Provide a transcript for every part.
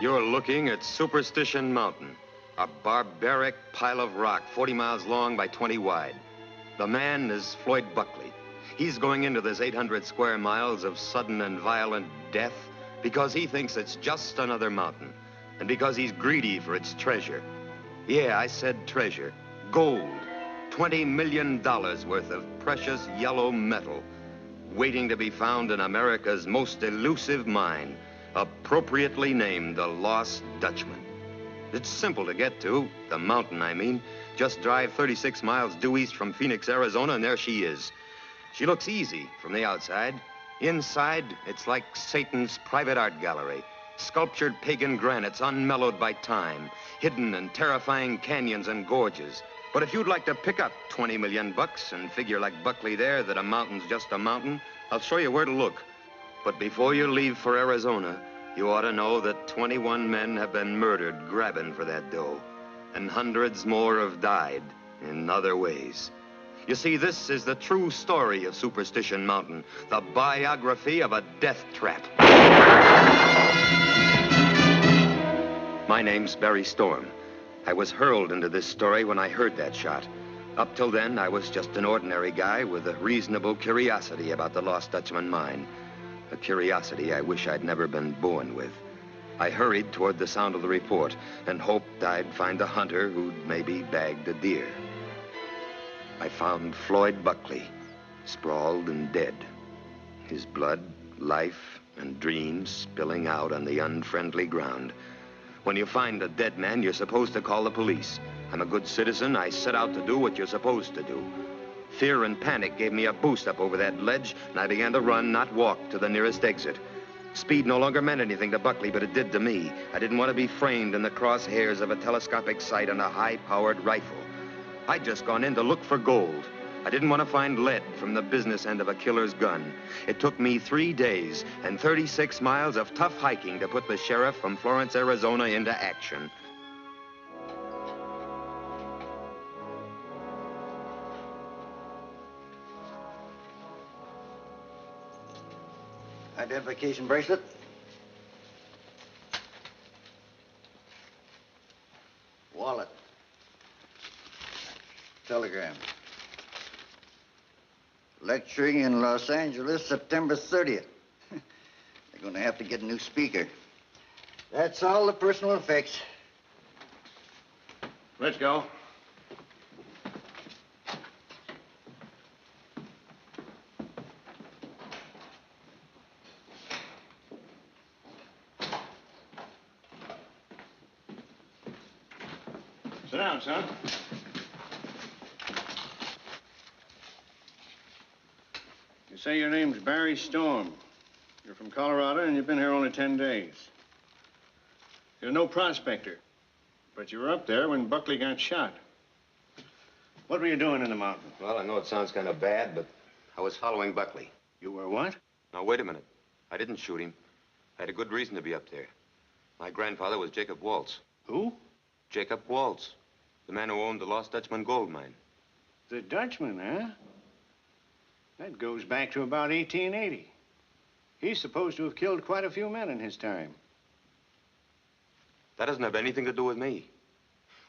You're looking at Superstition Mountain, a barbaric pile of rock 40 miles long by 20 wide. The man is Floyd Buckley. He's going into this 800 square miles of sudden and violent death because he thinks it's just another mountain and because he's greedy for its treasure. Yeah, I said treasure. Gold. $20 million worth of precious yellow metal waiting to be found in America's most elusive mine, appropriately named the Lost Dutchman. It's simple to get to, the mountain, I mean. Just drive 36 miles due east from Phoenix, Arizona, and there she is. She looks easy from the outside. Inside, it's like Satan's private art gallery. Sculptured pagan granites unmellowed by time, hidden in terrifying canyons and gorges. But if you'd like to pick up 20 million bucks and figure like Buckley there that a mountain's just a mountain, I'll show you where to look. But before you leave for Arizona, you ought to know that 21 men have been murdered grabbing for that dough, and hundreds more have died in other ways. You see, this is the true story of Superstition Mountain, the biography of a death trap. My name's Barry Storm. I was hurled into this story when I heard that shot. Up till then, I was just an ordinary guy with a reasonable curiosity about the Lost Dutchman mine. A curiosity I wish I'd never been born with. I hurried toward the sound of the report and hoped I'd find a hunter who'd maybe bagged a deer. I found Floyd Buckley, sprawled and dead. His blood, life, and dreams spilling out on the unfriendly ground. When you find a dead man, you're supposed to call the police. I'm a good citizen. I set out to do what you're supposed to do. Fear and panic gave me a boost up over that ledge, and I began to run, not walk, to the nearest exit. Speed no longer meant anything to Buckley, but it did to me. I didn't want to be framed in the crosshairs of a telescopic sight on a high-powered rifle. I'd just gone in to look for gold. I didn't want to find lead from the business end of a killer's gun. It took me 3 days and 36 miles of tough hiking to put the sheriff from Florence, Arizona into action. Identification bracelet. Wallet. Telegram. Lecturing in Los Angeles, September 30th. They're going to have to get a new speaker. That's all the personal effects. Let's go. Sit down, son. You say your name's Barry Storm. You're from Colorado, and you've been here only 10 days. You're no prospector, but you were up there when Buckley got shot. What were you doing in the mountain? Well, I know it sounds kind of bad, but I was following Buckley. You were what? Now, wait a minute. I didn't shoot him. I had a good reason to be up there. My grandfather was Jacob Waltz. Who? Jacob Waltz, the man who owned the Lost Dutchman gold mine. The Dutchman, huh? That goes back to about 1880. He's supposed to have killed quite a few men in his time. That doesn't have anything to do with me.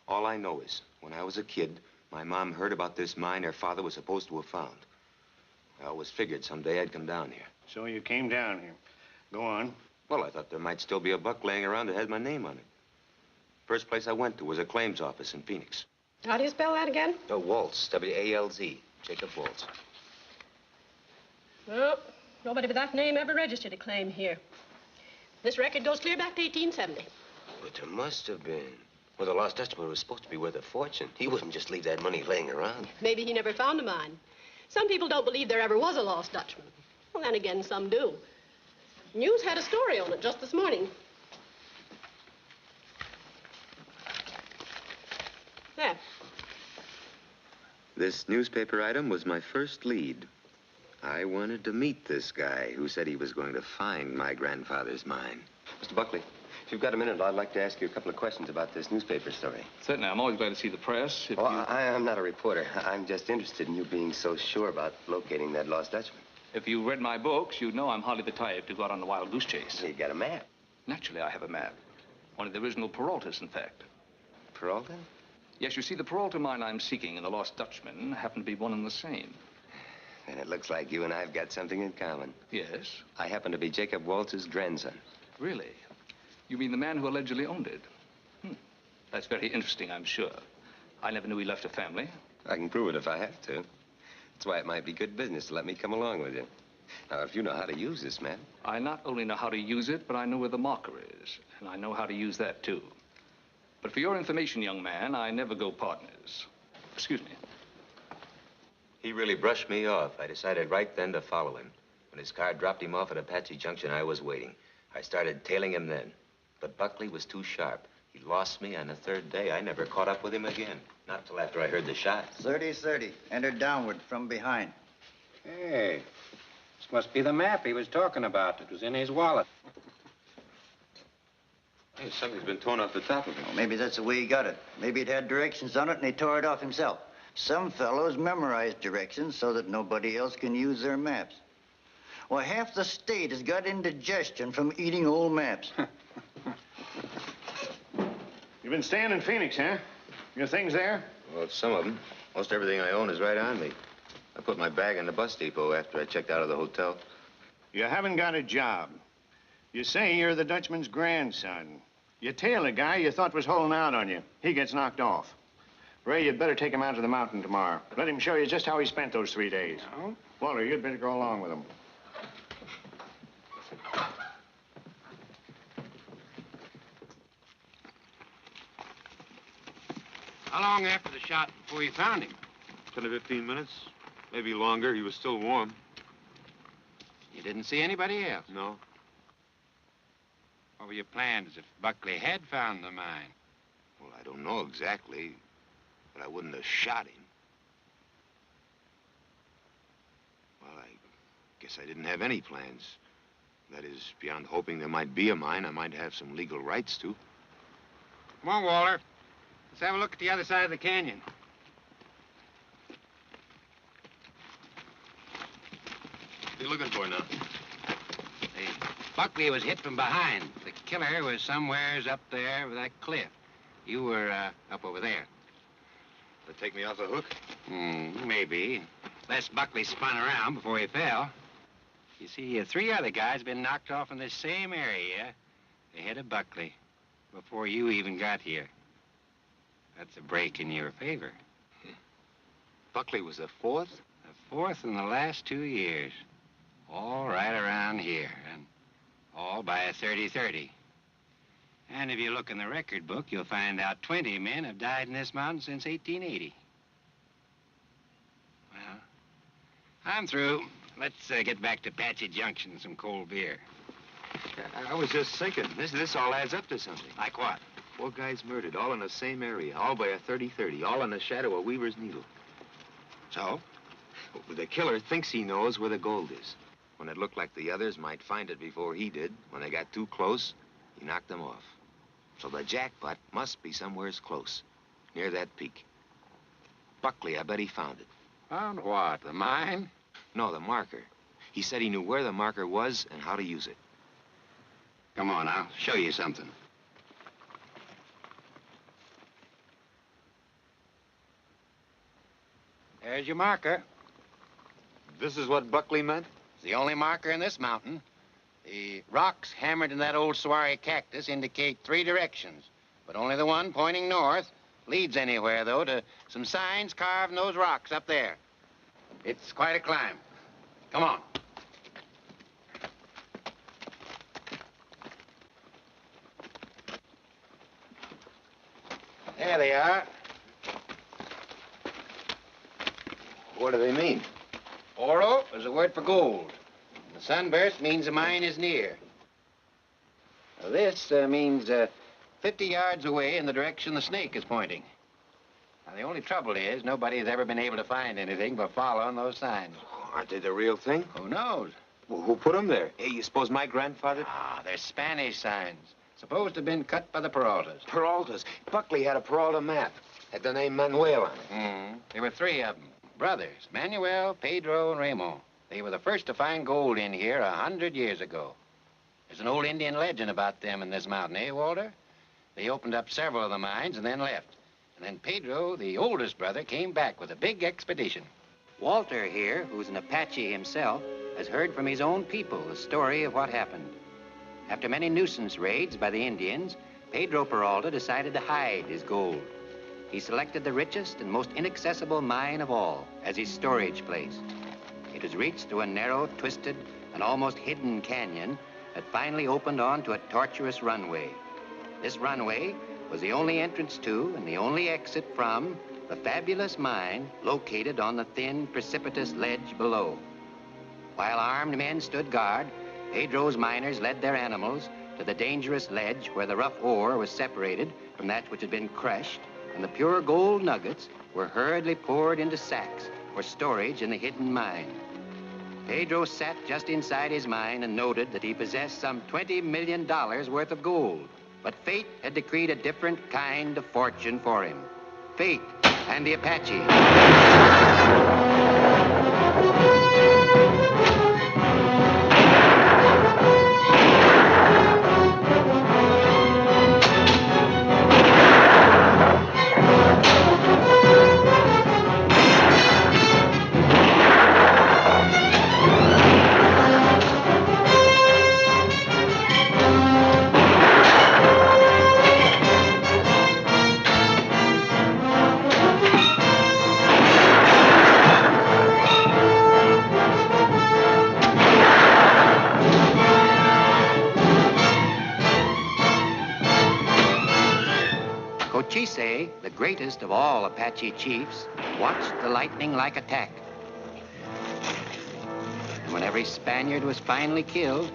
All I know is, when I was a kid, my mom heard about this mine her father was supposed to have found. I always figured someday I'd come down here. So you came down here. Go on. Well, I thought there might still be a buck laying around that had my name on it. First place I went to was a claims office in Phoenix. How do you spell that again? Oh, Waltz, W-A-L-Z, Jacob Waltz. Well, nobody with that name ever registered a claim here. This record goes clear back to 1870. But there must have been. Well, the Lost Dutchman was supposed to be worth a fortune. He wouldn't just leave that money laying around. Maybe he never found a mine. Some people don't believe there ever was a lost Dutchman. Well, then again, some do. News had a story on it just this morning. There. This newspaper item was my first lead. I wanted to meet this guy who said he was going to find my grandfather's mine. Mr. Buckley, if you've got a minute, I'd like to ask you a couple of questions about this newspaper story. Certainly. I'm always glad to see the press. I'm not a reporter. I'm just interested in you being so sure about locating that Lost Dutchman. If you read my books, you'd know I'm hardly the type to go out on a wild goose chase. You got a map. Naturally, I have a map. One of the original Peraltas, in fact. Peralta? Yes, you see, the Peralta mine I'm seeking and the Lost Dutchman happen to be one and the same. And it looks like you and I've got something in common. Yes? I happen to be Jacob Waltz's grandson. Really? You mean the man who allegedly owned it? That's very interesting, I'm sure. I never knew he left a family. I can prove it if I have to. That's why it might be good business to let me come along with you. Now, if you know how to use this map. I not only know how to use it, but I know where the marker is. And I know how to use that, too. But for your information, young man, I never go partners. Excuse me. He really brushed me off. I decided right then to follow him. When his car dropped him off at Apache Junction, I was waiting. I started tailing him then. But Buckley was too sharp. He lost me on the third day. I never caught up with him again. Not till after I heard the shots. 30-30. Enter downward from behind. Hey, this must be the map he was talking about. It was in his wallet. Hey, something's been torn off the top of it. Well, maybe that's the way he got it. Maybe it had directions on it and he tore it off himself. Some fellows memorize directions so that nobody else can use their maps. Well, half the state has got indigestion from eating old maps. You've been staying in Phoenix, huh? Your things there? Well, some of them. Most everything I own is right on me. I put my bag in the bus depot after I checked out of the hotel. You haven't got a job. You say you're the Dutchman's grandson. You tail a guy you thought was holding out on you. He gets knocked off. Ray, you'd better take him out to the mountain tomorrow. Let him show you just how he spent those 3 days. No? Walter, you'd better go along with him. How long after the shot before you found him? 10 to 15 minutes. Maybe longer. He was still warm. You didn't see anybody else? No. What were your plans if Buckley had found the mine? Well, I don't know exactly, but I wouldn't have shot him. Well, I guess I didn't have any plans. That is, beyond hoping there might be a mine, I might have some legal rights to. Come on, Walter. Let's have a look at the other side of the canyon. What are you looking for now? Buckley was hit from behind. The killer was somewheres up there with that cliff. You were up over there. They take me off the hook? Maybe. Unless Buckley spun around before he fell. You see, 3 other guys been knocked off in this same area ahead of Buckley before you even got here. That's a break in your favor. Buckley was the 4th? The 4th in the last 2 years. All right around here, and all by a 30-30. And if you look in the record book, you'll find out 20 men have died in this mountain since 1880. Well, I'm through. Let's get back to Apache Junction and some cold beer. I was just thinking, this all adds up to something. Like what? 4 guys murdered, all in the same area, all by a 30-30, all in the shadow of Weaver's Needle. So? The killer thinks he knows where the gold is. When it looked like the others might find it before he did, when they got too close, he knocked them off. So the jackpot must be somewheres close, near that peak. Buckley, I bet he found it. Found what? The mine? No, the marker. He said he knew where the marker was and how to use it. Come on, I'll show you something. There's your marker. This is what Buckley meant? It's the only marker in this mountain. The rocks hammered in that old saguaro cactus indicate 3 directions, but only the one pointing north leads anywhere, though, to some signs carved in those rocks up there. It's quite a climb. Come on. There they are. What do they mean? Oro is a word for gold. The sunburst means the mine is near. Now, this means 50 yards away in the direction the snake is pointing. Now, the only trouble is nobody has ever been able to find anything by following those signs. Aren't they the real thing? Who knows? Well, who put them there? Hey, you suppose my grandfather? Ah, they're Spanish signs. Supposed to have been cut by the Peraltas. Peraltas. Buckley had a Peralta map. Had the name Manuel on it. There were 3 of them. Brothers, Manuel, Pedro, and Ramon. They were the first to find gold in here 100 years ago. There's an old Indian legend about them in this mountain, eh, Walter? They opened up several of the mines and then left. And then Pedro, the oldest brother, came back with a big expedition. Walter here, who's an Apache himself, has heard from his own people the story of what happened. After many nuisance raids by the Indians, Pedro Peralta decided to hide his gold. He selected the richest and most inaccessible mine of all as his storage place. It was reached through a narrow, twisted, and almost hidden canyon that finally opened onto a tortuous runway. This runway was the only entrance to and the only exit from the fabulous mine located on the thin, precipitous ledge below. While armed men stood guard, Pedro's miners led their animals to the dangerous ledge where the rough ore was separated from that which had been crushed, and the pure gold nuggets were hurriedly poured into sacks for storage in the hidden mine. Pedro sat just inside his mine and noted that he possessed some $20 million worth of gold. But fate had decreed a different kind of fortune for him. Fate and the Apache. Cochise, the greatest of all Apache chiefs, watched the lightning-like attack. And when every Spaniard was finally killed,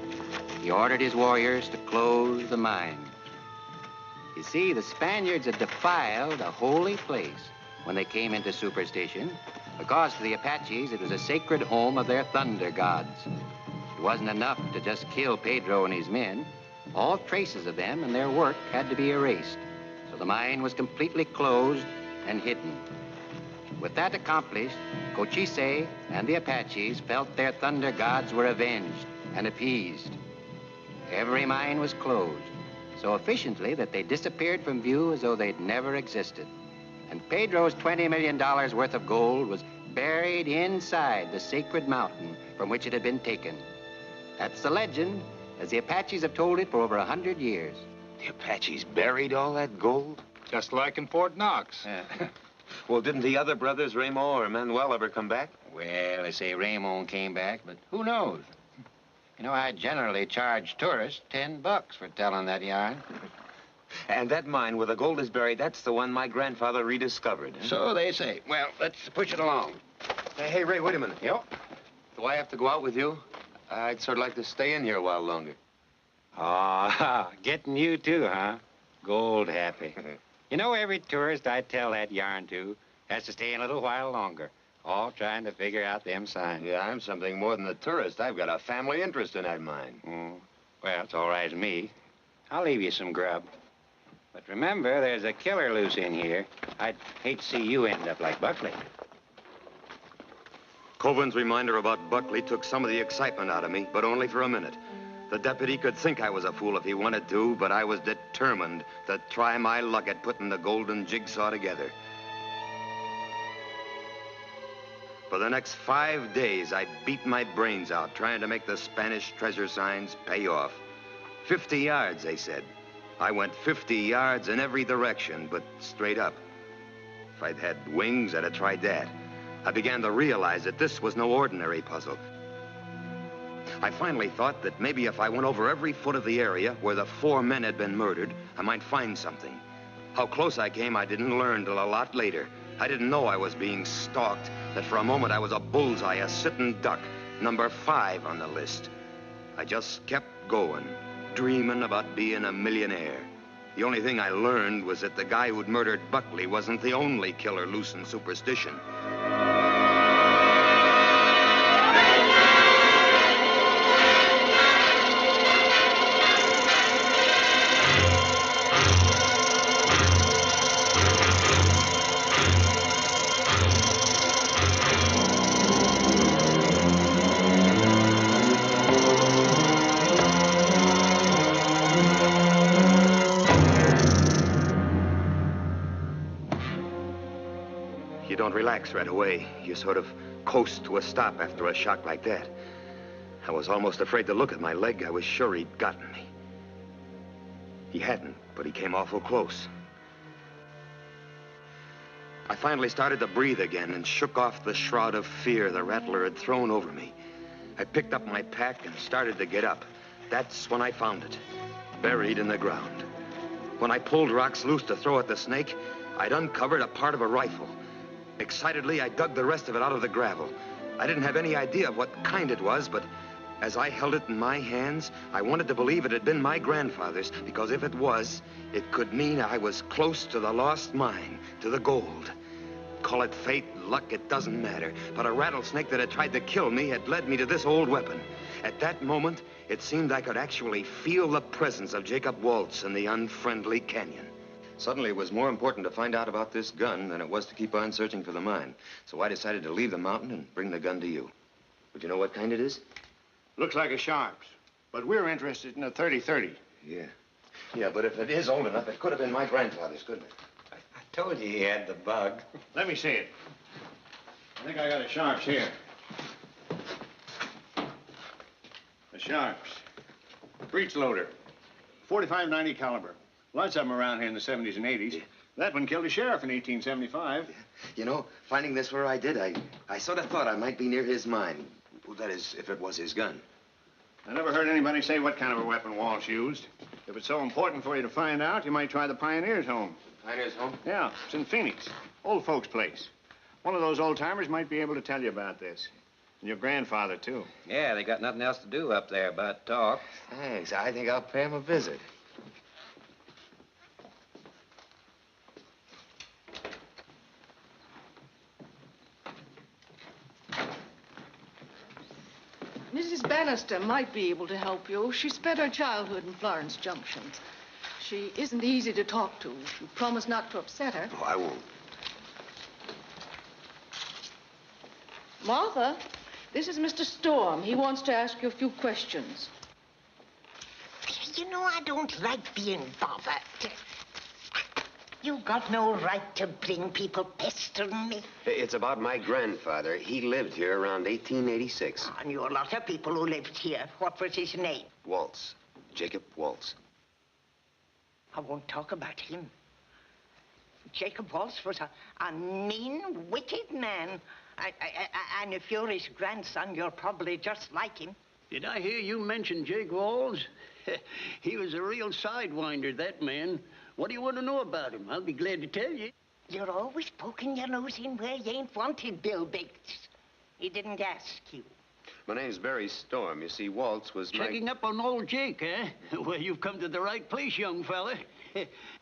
he ordered his warriors to close the mine. You see, the Spaniards had defiled a holy place when they came into superstition, because to the Apaches it was a sacred home of their thunder gods. It wasn't enough to just kill Pedro and his men. All traces of them and their work had to be erased. So the mine was completely closed and hidden. With that accomplished, Cochise and the Apaches felt their thunder gods were avenged and appeased. Every mine was closed so efficiently that they disappeared from view as though they'd never existed. And Pedro's $20 million worth of gold was buried inside the sacred mountain from which it had been taken. That's the legend, as the Apaches have told it for over 100 years. The Apaches buried all that gold? Just like in Fort Knox. Well, didn't the other brothers, Ramo or Manuel, ever come back? Well, they say Ramon came back, but who knows? You know, I generally charge tourists $10 for telling that yarn. And that mine where the gold is buried, that's the one my grandfather rediscovered. Huh? So they say. Well, let's push it along. Hey, Ray, wait a minute. Yep. Do I have to go out with you? I'd sort of like to stay in here a while longer. Oh, getting you too, huh? Gold happy. You know, every tourist I tell that yarn to has to stay a little while longer, all trying to figure out them signs. Yeah, I'm something more than a tourist. I've got a family interest in that mine. Well, it's all right with me. I'll leave you some grub. But remember, there's a killer loose in here. I'd hate to see you end up like Buckley. Covan's reminder about Buckley took some of the excitement out of me, but only for a minute. The deputy could think I was a fool if he wanted to, but I was determined to try my luck at putting the golden jigsaw together. For the next 5 days, I beat my brains out trying to make the Spanish treasure signs pay off. 50 yards, they said. I went 50 yards in every direction, but straight up. If I'd had wings, I'd have tried that. I began to realize that this was no ordinary puzzle. I finally thought that maybe if I went over every foot of the area where the 4 men had been murdered, I might find something. How close I came, I didn't learn till a lot later. I didn't know I was being stalked, that for a moment I was a bullseye, a sitting duck, number 5 on the list. I just kept going, dreaming about being a millionaire. The only thing I learned was that the guy who'd murdered Buckley wasn't the only killer loose in superstition. You don't relax right away. You sort of coast to a stop after a shock like that. I was almost afraid to look at my leg. I was sure he'd gotten me. He hadn't, but he came awful close. I finally started to breathe again and shook off the shroud of fear the rattler had thrown over me. I picked up my pack and started to get up. That's when I found it, buried in the ground. When I pulled rocks loose to throw at the snake, I'd uncovered a part of a rifle. Excitedly, I dug the rest of it out of the gravel. I didn't have any idea of what kind it was, but as I held it in my hands, I wanted to believe it had been my grandfather's, because if it was, it could mean I was close to the lost mine, to the gold. Call it fate, luck, it doesn't matter. But a rattlesnake that had tried to kill me had led me to this old weapon. At that moment, it seemed I could actually feel the presence of Jacob Waltz in the unfriendly canyon. Suddenly, it was more important to find out about this gun than it was to keep on searching for the mine. So I decided to leave the mountain and bring the gun to you. Would you know what kind it is? Looks like a Sharps, but we're interested in a 30-30. Yeah. Yeah, but if it is old enough, it could have been my grandfather's, couldn't it? I told you he had the bug. Let me see it. I think I got a Sharps here. A Sharps. Breech loader. 45-90 caliber. Lots of them around here in the 70s and 80s. That one killed a sheriff in 1875. You know, finding this where I did, I sort of thought I might be near his mine. That is, if it was his gun. I never heard anybody say what kind of a weapon Walsh used. If it's so important for you to find out, you might try the Pioneer's home. Pioneer's home? Yeah, it's in Phoenix. Old folks' place. One of those old-timers might be able to tell you about this. And your grandfather, too. Yeah, they got nothing else to do up there but talk. Thanks. I think I'll pay him a visit. Mrs. Bannister might be able to help you. She spent her childhood in Florence Junction. She isn't easy to talk to. You promise not to upset her. Oh, I won't. Martha, this is Mr. Storm. He wants to ask you a few questions. You know, I don't like being bothered. You've got no right to bring people pestering me. It's about my grandfather. He lived here around 1886. I knew a lot of people who lived here. What was his name? Waltz. Jacob Waltz. I won't talk about him. Jacob Waltz was a mean, wicked man. And if you're his grandson, you're probably just like him. Did I hear you mention Jake Walls? He was a real sidewinder, that man. What do you want to know about him? I'll be glad to tell you. You're always poking your nose in where you ain't wanted, Bill Biggs. He didn't ask you. My name's Barry Storm. You see, Waltz was Checking up on old Jake, eh? Well, you've come to the right place, young fella.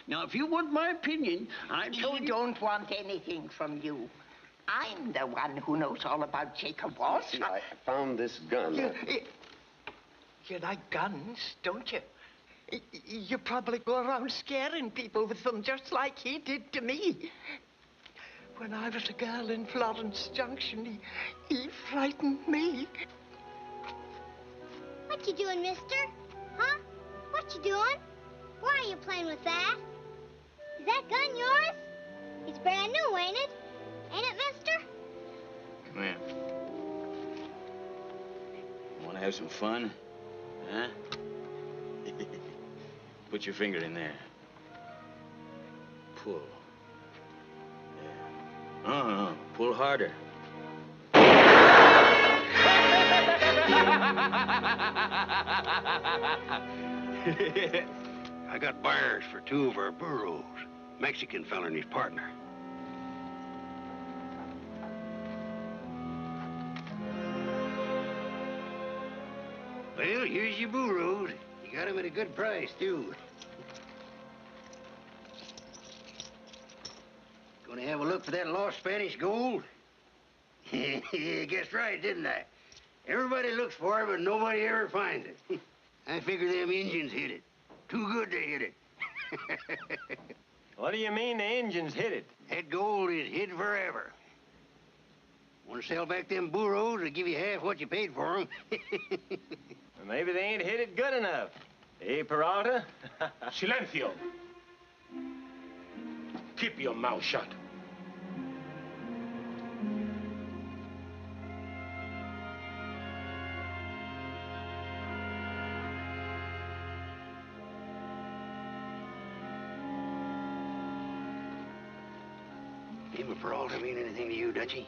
Now, if you want my opinion, I told you... don't want anything from you. I'm the one who knows all about Jacob Walsh. See, I found this gun. You like guns, don't you? You probably go around scaring people with them just like he did to me. When I was a girl in Florence Junction, he frightened me. What you doing, mister? Huh? What you doing? Why are you playing with that? Is that gun yours? It's brand new, ain't it? Ain't it, mister? Come here. Want to have some fun? Huh? Put your finger in there. Pull. Yeah. Uh-huh. Pull harder. I got buyers for 2 of our burros. Mexican fella and his partner. Well, here's your burros. You got them at a good price, too. Gonna have a look for that lost Spanish gold? Guessed right, didn't I? Everybody looks for it, but nobody ever finds it. I figure them Indians hid it. Too good they hid it. What do you mean the Indians hid it? That gold is hid forever. Want to sell back them burros, they'll give you half what you paid for them. Well, maybe they ain't hid it good enough. Eh, Peralta? Silencio. Keep your mouth shut. Him and Peralta mean anything to you, Dutchie?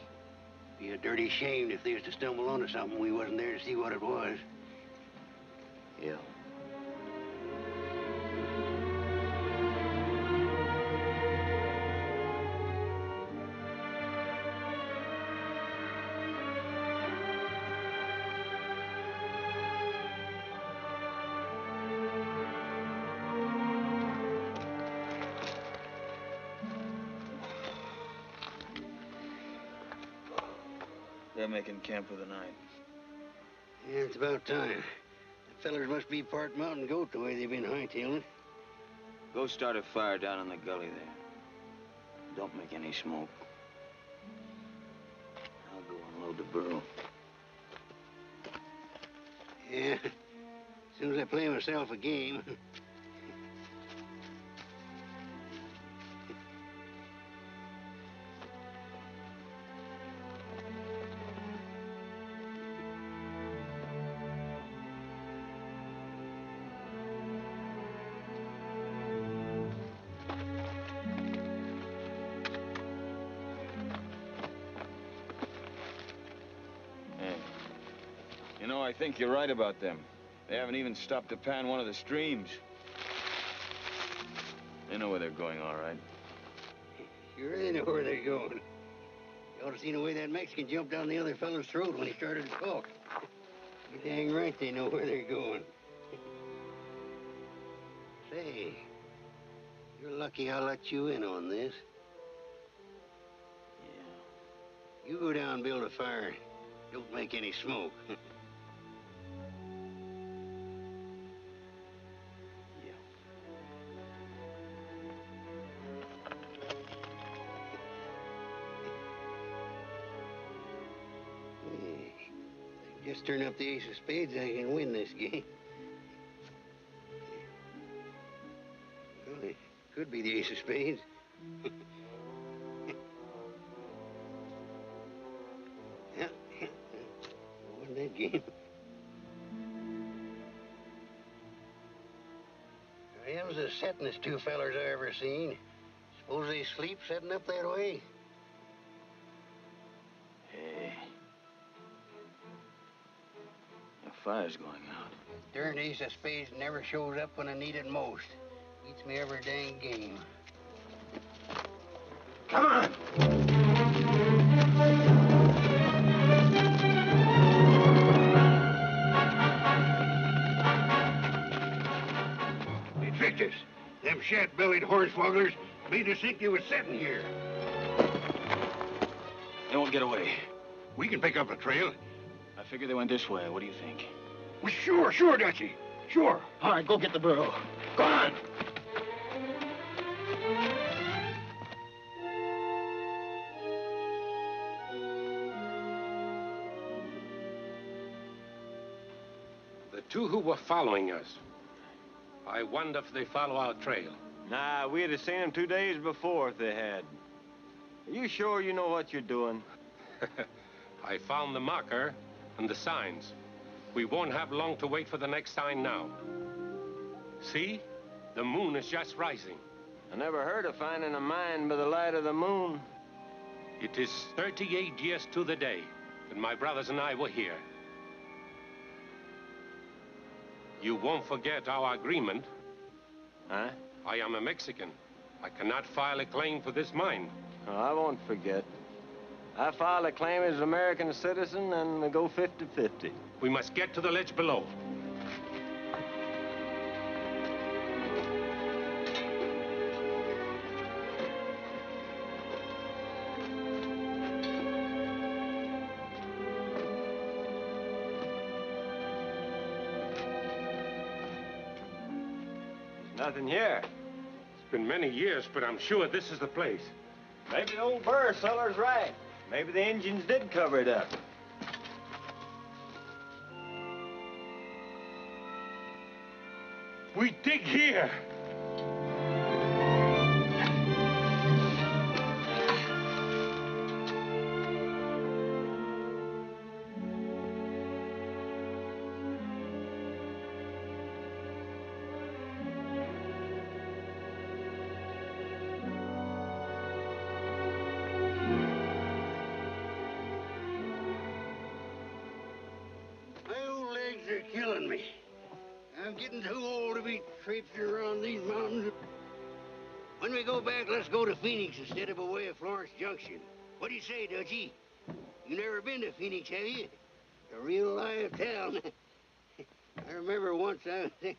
Be a dirty shame if they was to stumble onto something we wasn't there to see what it was. Yeah. They're making camp for the night. Yeah, it's about time. The fellers must be part mountain goat the way they've been hightailing. Go start a fire down in the gully there. Don't make any smoke. I'll go unload the burro. Yeah, as soon as I play myself a game. You know, I think you're right about them. They haven't even stopped to pan one of the streams. They know where they're going, all right. Sure they know where they're going. You ought to seen the way that Mexican jumped down the other fellow's throat when he started to talk. You're dang right they know where they're going. Say, you're lucky I let you in on this. Yeah. You go down and build a fire. Don't make any smoke. Just turn up the ace of spades, I can win this game. Well, it could be the ace of spades. Yeah, win that game. Them's the settingest two fellers I ever seen. Suppose they sleep setting up that way? Hey. The fire's going out. Darn ace of spades never shows up when I need it most. Beats me every dang game. Come on! They tricked us. Them shat-bellied hornswogglers made us think you was sitting here. They won't get away. We can pick up a trail. I figure they went this way. What do you think? Well, sure, Dutchie. Sure. All right, go get the burro. Go on! The two who were following us. I wonder if they follow our trail. Nah, we'd have seen them 2 days before if they had. Are you sure you know what you're doing? I found the marker and the signs. We won't have long to wait for the next sign now. See? The moon is just rising. I never heard of finding a mine by the light of the moon. It is 38 years to the day that my brothers and I were here. You won't forget our agreement. Huh? I am a Mexican. I cannot file a claim for this mine. Oh, I won't forget. I file a claim as an American citizen and we go 50-50. We must get to the ledge below. Nothing here. It's been many years, but I'm sure this is the place. Maybe the old burr seller's right. Maybe the Indians did cover it up. We dig here. getting too old to be traipsing around these mountains. When we go back, let's go to Phoenix instead of away at Florence Junction. What do you say, Dutchie? You never been to Phoenix, have you? It's a real live town. I remember once I was there.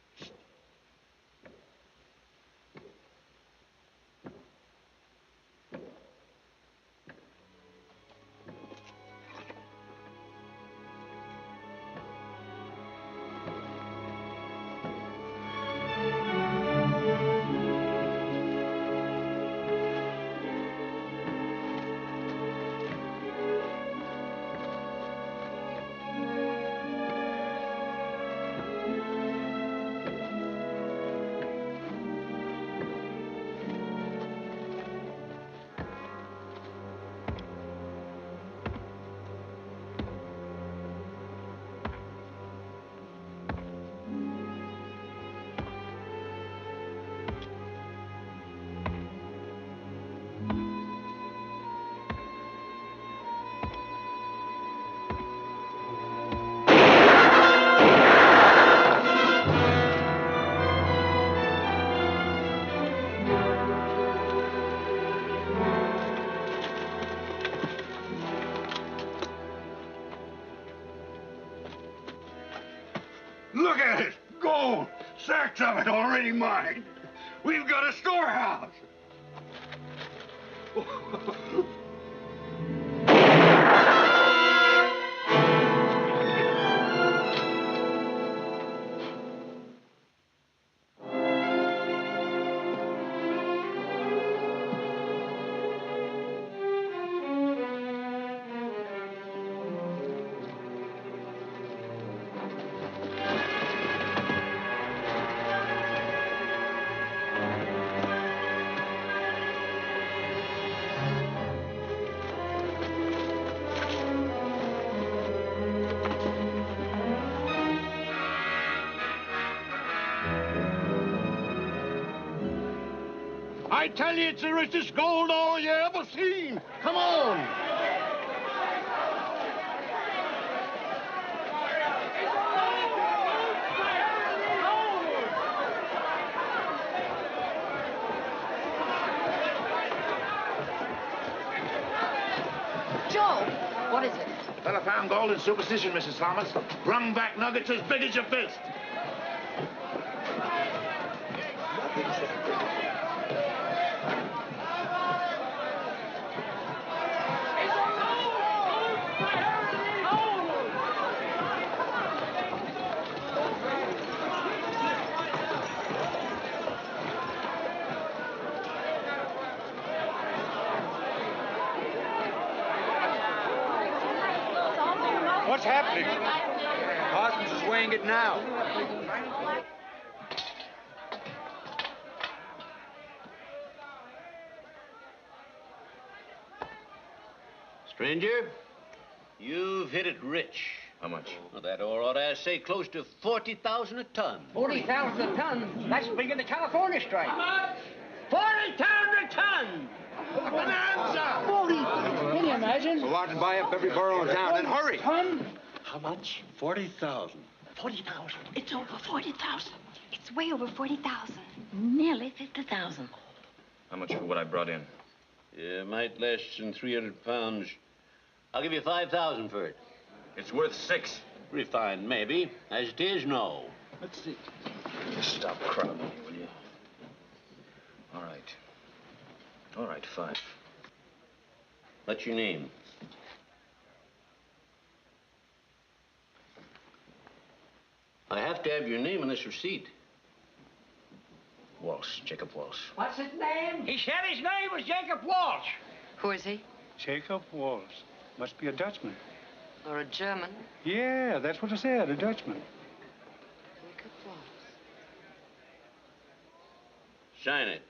Look at it! Gold! Sacks of it already mine! We've got a storehouse! I tell you, it's the richest gold ore you ever seen. Come on. Joe, what is it? Fella found gold in Superstition, Mrs. Thomas. Brung back nuggets as big as your fist. What's happening? Parsons is weighing it now. Stranger, you've hit it rich. How much? Well, that ore ought to say close to 40,000 a ton. 40,000 a ton? That's bigger than the California strike. 40,000 a ton! Bonanza! 40! Can you imagine? Go out and buy up every borough in town, and hurry. Ton? How much? 40,000. 40,000. It's over 40,000. It's way over 40,000. Nearly 50,000. How much for what I brought in? Yeah, might less than 300 pounds. I'll give you 5,000 for it. It's worth 6. Refined, maybe. As it is, no. Let's see. Stop crowding me, will you? All right. All right, 5. What's your name? I have to have your name on this receipt. Walsh, Jacob Walsh. What's his name? He said his name was Jacob Walsh. Who is he? Jacob Walsh. Must be a Dutchman. Or a German? Yeah, that's what I said, a Dutchman. Jacob Walsh. Sign it.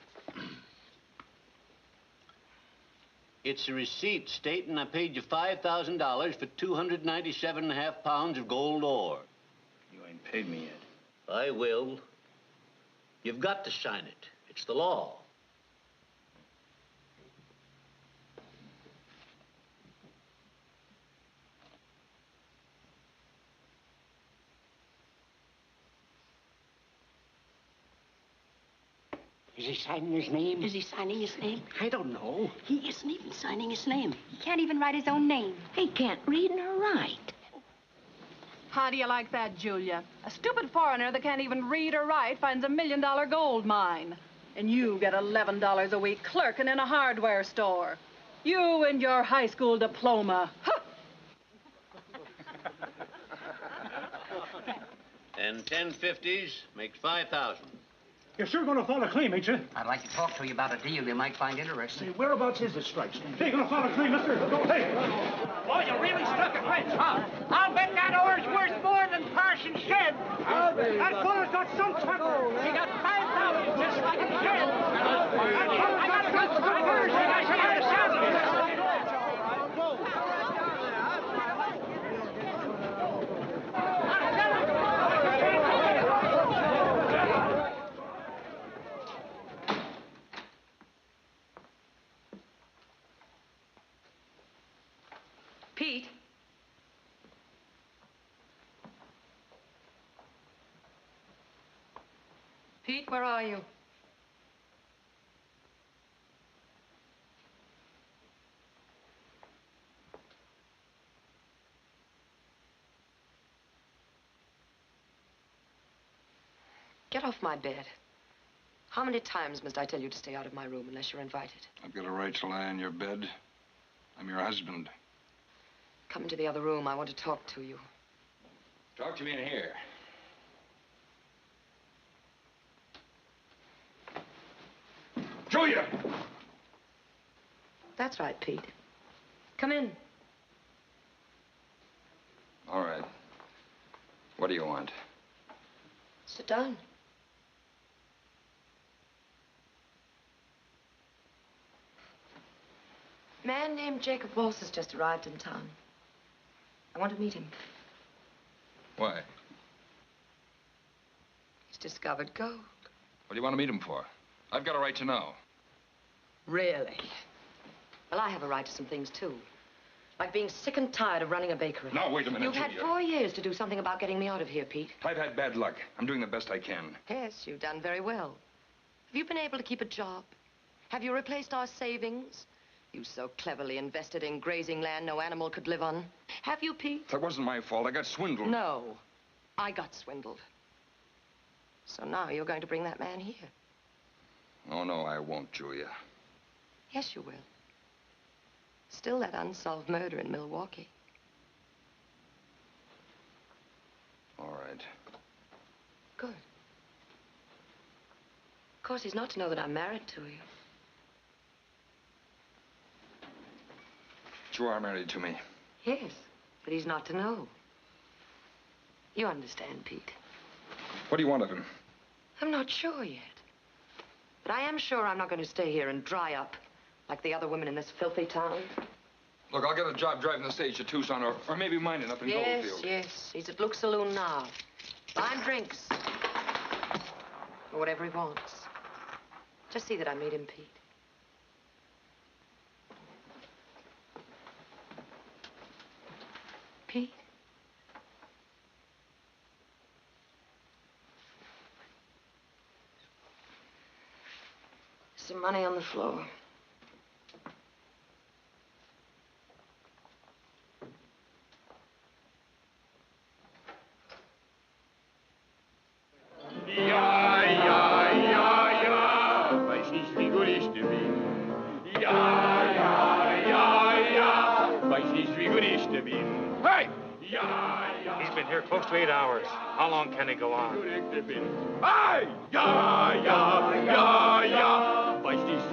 It's a receipt stating I paid you $5,000 for 297.5 pounds of gold ore. You ain't paid me yet. I will. You've got to sign it. It's the law. Is he signing his name? Is he signing his name? I don't know. He isn't even signing his name. He can't even write his own name. He can't read nor write. How do you like that, Julia? A stupid foreigner that can't even read or write finds a $1 million gold mine. And you get $11 a week clerking in a hardware store. You and your high school diploma. Huh. And 10 50s makes 5,000. You're sure going to file a claim, ain't you? I'd like to talk to you about a deal you might find interesting. Say, whereabouts is this strike? Hey, going to file a claim, mister? Hey! Oh, you really struck a rich, huh? I'll bet that oar's worth more than Parson said. That feller's got some temper. He got 5,000 just like he said. I got a good strikers, and I should have a Pete? Pete, where are you? Get off my bed. How many times must I tell you to stay out of my room unless you're invited? I've got a right to lie on your bed. I'm your husband. Come into the other room. I want to talk to you. Talk to me in here. Julia! That's right, Pete. Come in. All right. What do you want? Sit down. A man named Jacob Walsh has just arrived in town. I want to meet him. Why? He's discovered gold. What do you want to meet him for? I've got a right to know. Really? Well, I have a right to some things, too. Like being sick and tired of running a bakery. Now, wait a minute, You've had Julia. 4 years to do something about getting me out of here, Pete. I've had bad luck. I'm doing the best I can. Yes, you've done very well. Have you been able to keep a job? Have you replaced our savings? You so cleverly invested in grazing land no animal could live on. Have you, Pete? That wasn't my fault. I got swindled. No. I got swindled. So now you're going to bring that man here. Oh, no, I won't, Julia. Yes, you will. Still that unsolved murder in Milwaukee. All right. Good. Of course, he's not to know that I'm married to you. But you are married to me. Yes, but he's not to know. You understand, Pete. What do you want of him? I'm not sure yet. But I am sure I'm not going to stay here and dry up like the other women in this filthy town. Look, I'll get a job driving the stage to Tucson or maybe mining up in Goldfield. Yes. He's at Luke's Saloon now. Buying drinks. Or whatever he wants. Just see that I meet him, Pete. Pete? Some money on the floor. Hey! He's been here close to 8 hours. How long can he go on? Hey!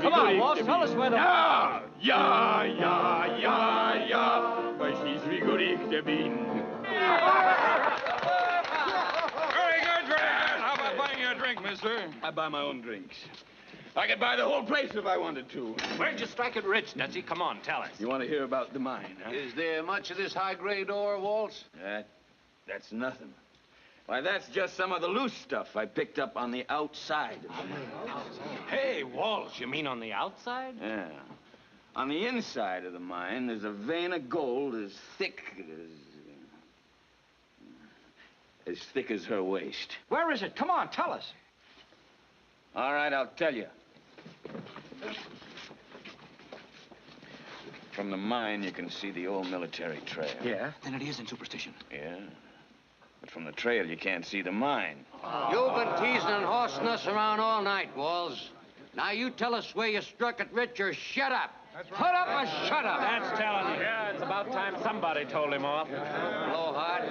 Come on, Walsh, tell us when to... Very good, Grant. How about buying you a drink, mister? I buy my own drinks. I could buy the whole place if I wanted to. Where'd you strike it rich, Dutchie? Come on, tell us. You want to hear about the mine, huh? Is there much of this high-grade ore, Waltz? That's nothing. Why, that's just some of the loose stuff I picked up on the outside of the mine. Hey, Walsh, you mean on the outside? Yeah. On the inside of the mine, there's a vein of gold as thick as her waist. Where is it? Come on, tell us. All right, I'll tell you. From the mine, you can see the old military trail. Yeah? Then it isn't superstition. Yeah? But from the trail, you can't see the mine. You've been teasing and horsing us around all night, Walls. Now you tell us where you struck it rich or shut up. Put up or shut up. That's telling you. Yeah, it's about time somebody told him off. Blowhard.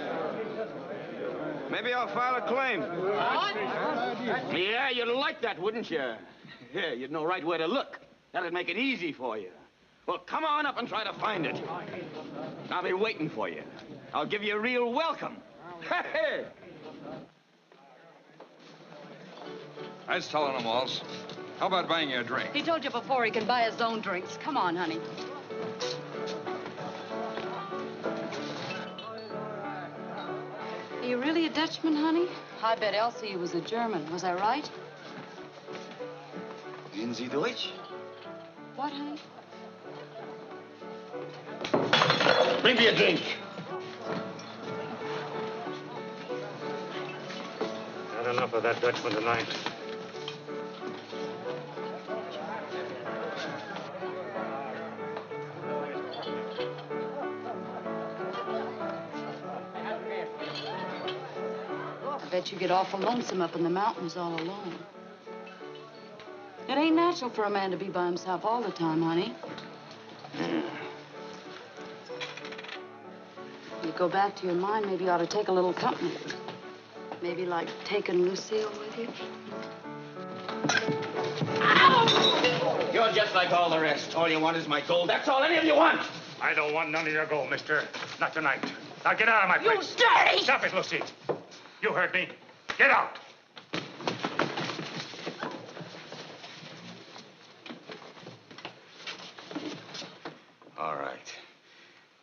Maybe I'll file a claim. What? Yeah, you'd like that, wouldn't you? Yeah, you'd know right where to look. That'd make it easy for you. Well, come on up and try to find it. I'll be waiting for you. I'll give you a real welcome. Hey! I was telling him, Walls. How about buying you a drink? He told you before he can buy his own drinks. Come on, honey. Are you really a Dutchman, honey? I bet Elsie was a German. Was I right? Reden Sie Deutsch? What, honey? Bring me a drink. Not enough of that Dutchman tonight. I bet you get awful lonesome up in the mountains all alone. It ain't natural for a man to be by himself all the time, honey. You go back to your mine, maybe you ought to take a little company. Maybe like taking Lucille with you. You're just like all the rest. All you want is my gold. That's all any of you want. I don't want none of your gold, mister. Not tonight. Now get out of my place. You dirty! Stop it, Lucy. You heard me. Get out. All right.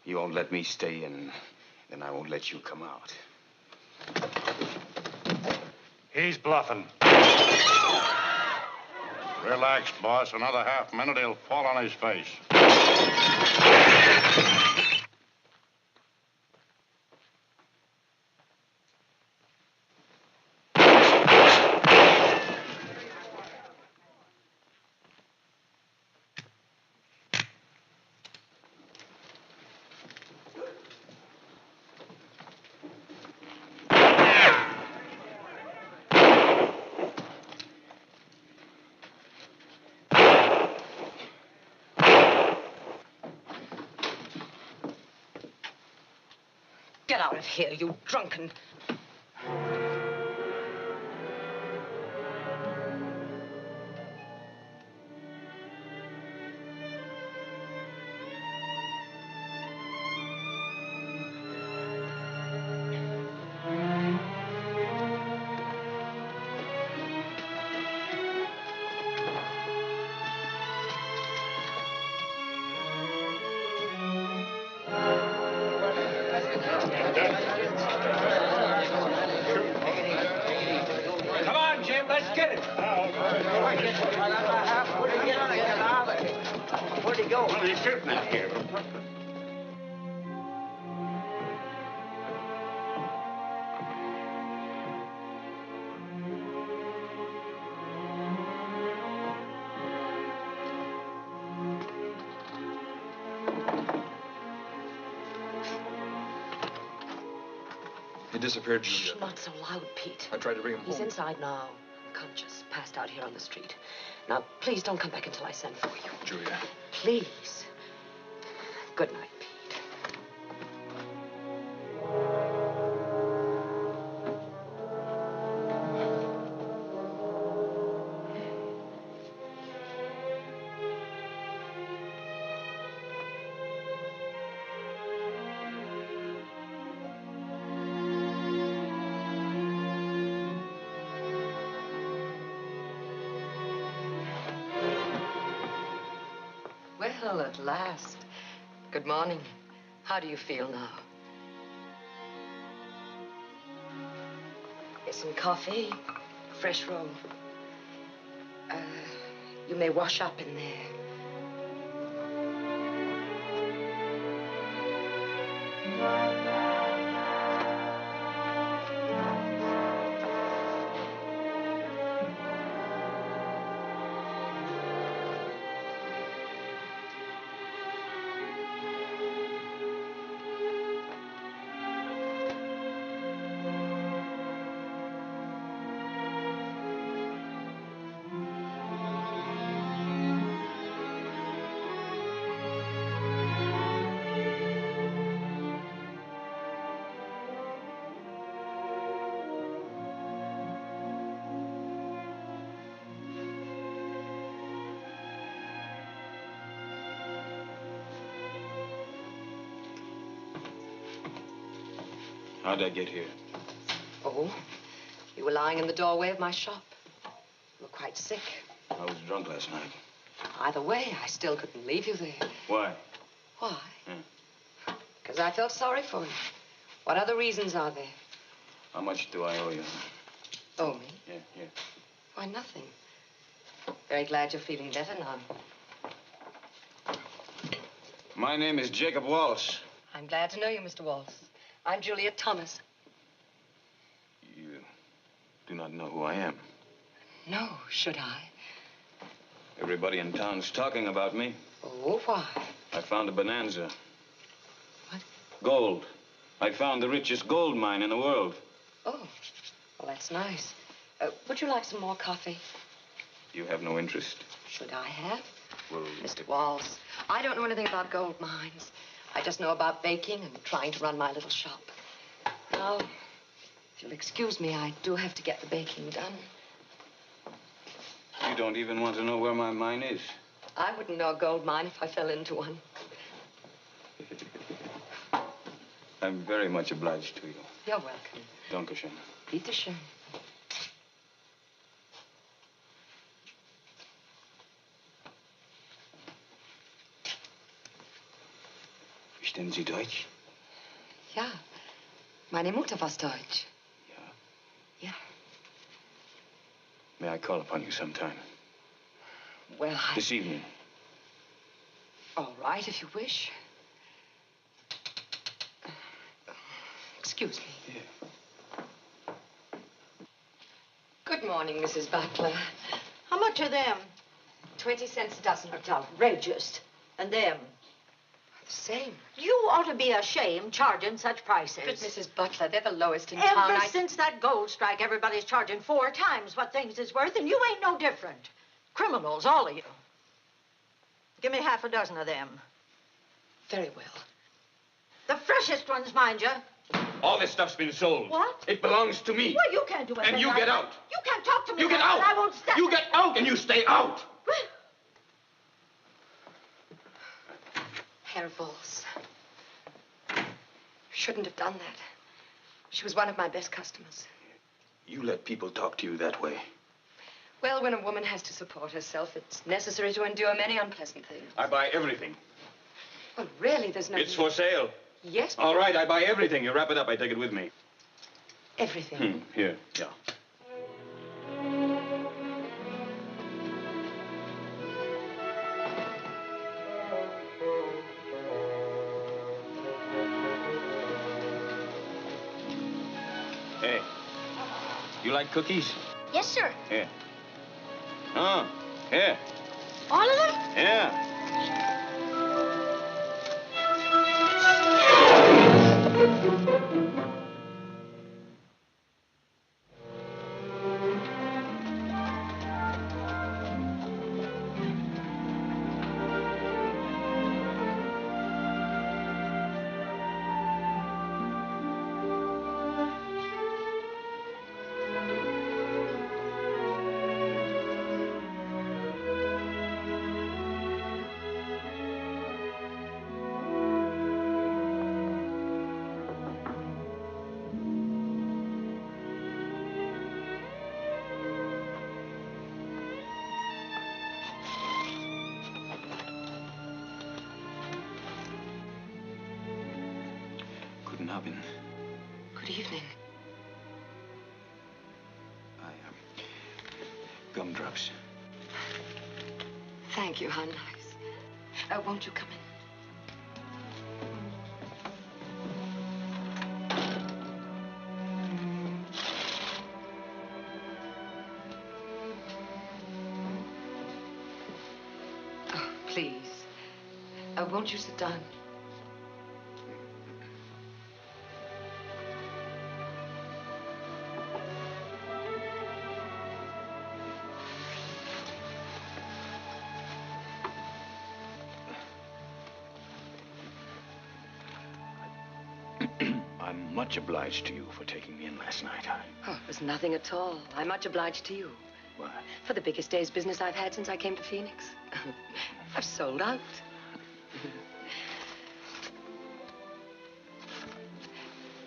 You won't let me stay in, then I won't let you come out. He's bluffing. Relax, boss. Another half minute, he'll fall on his face. Get out of here, you drunken... Come on, Jim, let's get it. Where'd he go? Well, he's shooting at here. He disappeared, Shh, Julia. not so loud, Pete. I tried to bring him He's home. inside now, unconscious, passed out here on the street. Now, please don't come back until I send for you. Julia. Please. Good night, Pete. Well, at last. Good morning. How do you feel now? Here's some coffee, fresh roll. You may wash up in there. How'd I get here? Oh, you were lying in the doorway of my shop. You were quite sick. I was drunk last night. Either way, I still couldn't leave you there. Why? Why? Because I felt sorry for you. What other reasons are there? How much do I owe you? Oh, me? Yeah. Why, nothing. Very glad you're feeling better now. My name is Jacob Wallace. I'm glad to know you, Mr. Wallace. I'm Juliet Thomas. You do not know who I am. No, should I? Everybody in town's talking about me. Oh, why? I found a bonanza. What? Gold. I found the richest gold mine in the world. Oh, well, that's nice. Would you like some more coffee? You have no interest? Should I have? Well, Mr. Wallace, I don't know anything about gold mines. I just know about baking and trying to run my little shop. Now, if you'll excuse me, I do have to get the baking done. you don't even want to know where my mine is. I wouldn't know a gold mine if I fell into one. I'm very much obliged to you. You're welcome. Dankeschön. Bitte schön. Verstehen Sie Deutsch? Ja, meine Mutter war Deutsch. Ja. May I call upon you sometime? Well, This evening. All right, if you wish. Excuse me. Yeah. Good morning, Mrs. Butler. How much are them? 20 cents a dozen. That's outrageous. And them? The same. You ought to be ashamed charging such prices. But, Mrs. Butler, they're the lowest in Ever town. since that gold strike, everybody's charging 4 times what things is worth, and you ain't no different. Criminals, all of you. Give me half a dozen of them. Very well. The freshest ones, mind you. All this stuff's been sold. What? It belongs to me. Well, you can't do anything. And you like get that. out. You can't talk to me. You get like out. that. I won't stand. You get out and you stay out. Herr Vols. Shouldn't have done that. She was one of my best customers. You let people talk to you that way. Well, when a woman has to support herself, it's necessary to endure many unpleasant things. I buy everything. Well, really, there's no... It's for sale. Yes, but... All right, I buy everything. You wrap it up. I take it with me. Everything. Here. Yeah. Hey, you like cookies? Yes, sir. Here. Oh, here. All of them? Yeah. Guten Abend. Good evening. Gumdrops. Thank you. How nice. Won't you come in? Oh, please. Won't you sit down? I'm much obliged to you for taking me in last night. Oh, it was nothing at all. I'm much obliged to you. Why? For the biggest day's business I've had since I came to Phoenix. I've sold out.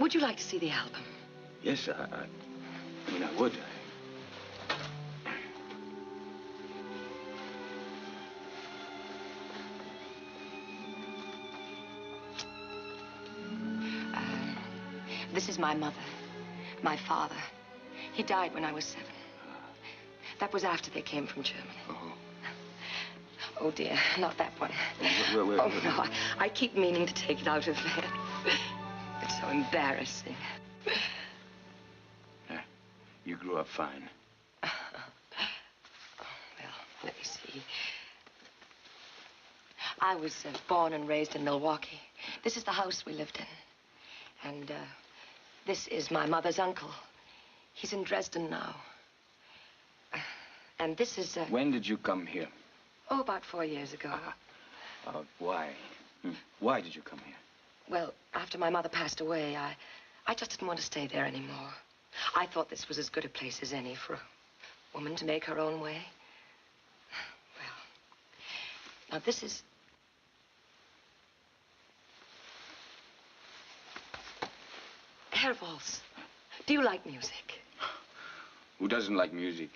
Would you like to see the album? Yes, I mean, I would. This is my mother, my father. He died when I was 7. That was after they came from Germany. Oh, dear, not that one. Where? Oh, no, I keep meaning to take it out of there. It's so embarrassing. You grew up fine. Well, let me see. I was born and raised in Milwaukee. This is the house we lived in. And, this is my mother's uncle. He's in Dresden now. And this is... When did you come here? Oh, about 4 years ago. Why? Why did you come here? Well, after my mother passed away, I just didn't want to stay there anymore. I thought this was as good a place as any for a woman to make her own way. Well, now this is... Herr Waltz, do you like music? Who doesn't like music?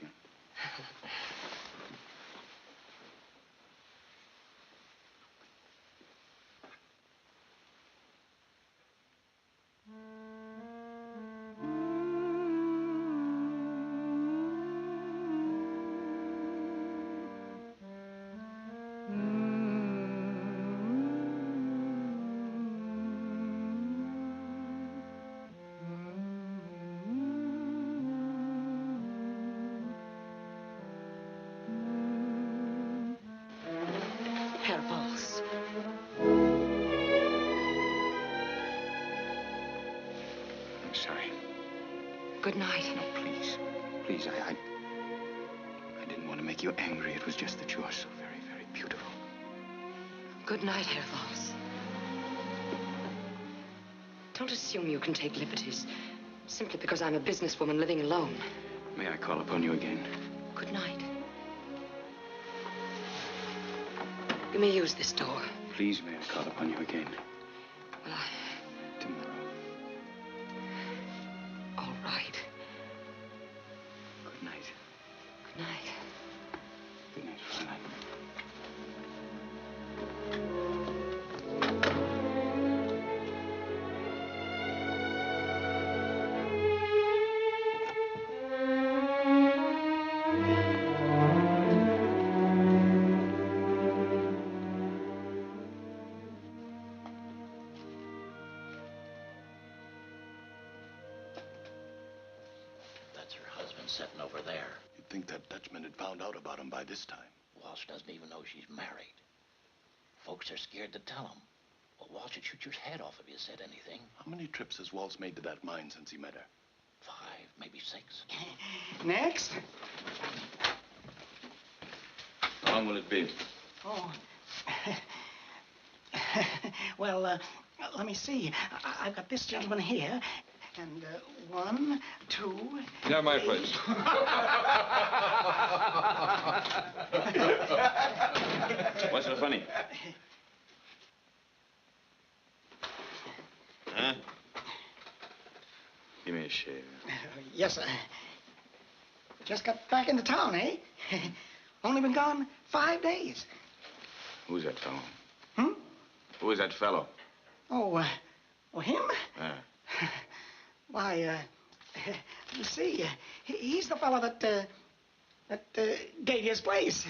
Herr Waltz. I'm sorry. Good night. No, please. Please, I didn't want to make you angry. It was just that you are so very, very beautiful. Good night, Herr Waltz. Don't assume you can take liberties simply because I'm a businesswoman living alone. May I call upon you again? Good night. You may use this door. Please, may I call upon you again? Well, Tomorrow. all right. Good night. Good night. Good night, Fräulein. That's her husband sitting over there. You'd think that Dutchman had found out about him by this time. Walsh doesn't even know she's married. Folks are scared to tell him. Well, Walsh would shoot your head off if you said anything. How many trips has Waltz made to that mine since he met her? 5, maybe 6. Next. How long will it be? Oh. Well, let me see. I've got this gentleman here. And 1, 2... Yeah, my place. What's so funny? Huh? Give me a shave. Yes, sir. Just got back into town, eh? Only been gone 5 days. Who's that fellow? Hmm? Who is that fellow? Oh, him? Yeah. Why, you see, he's the fellow that gave you his place.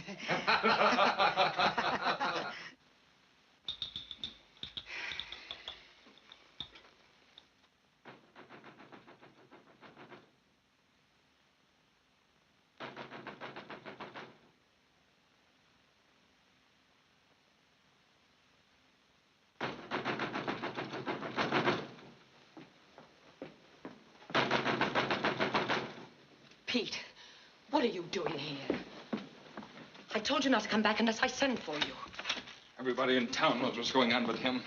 Pete, what are you doing here? I told you not to come back unless I send for you. Everybody in town knows what's going on with him.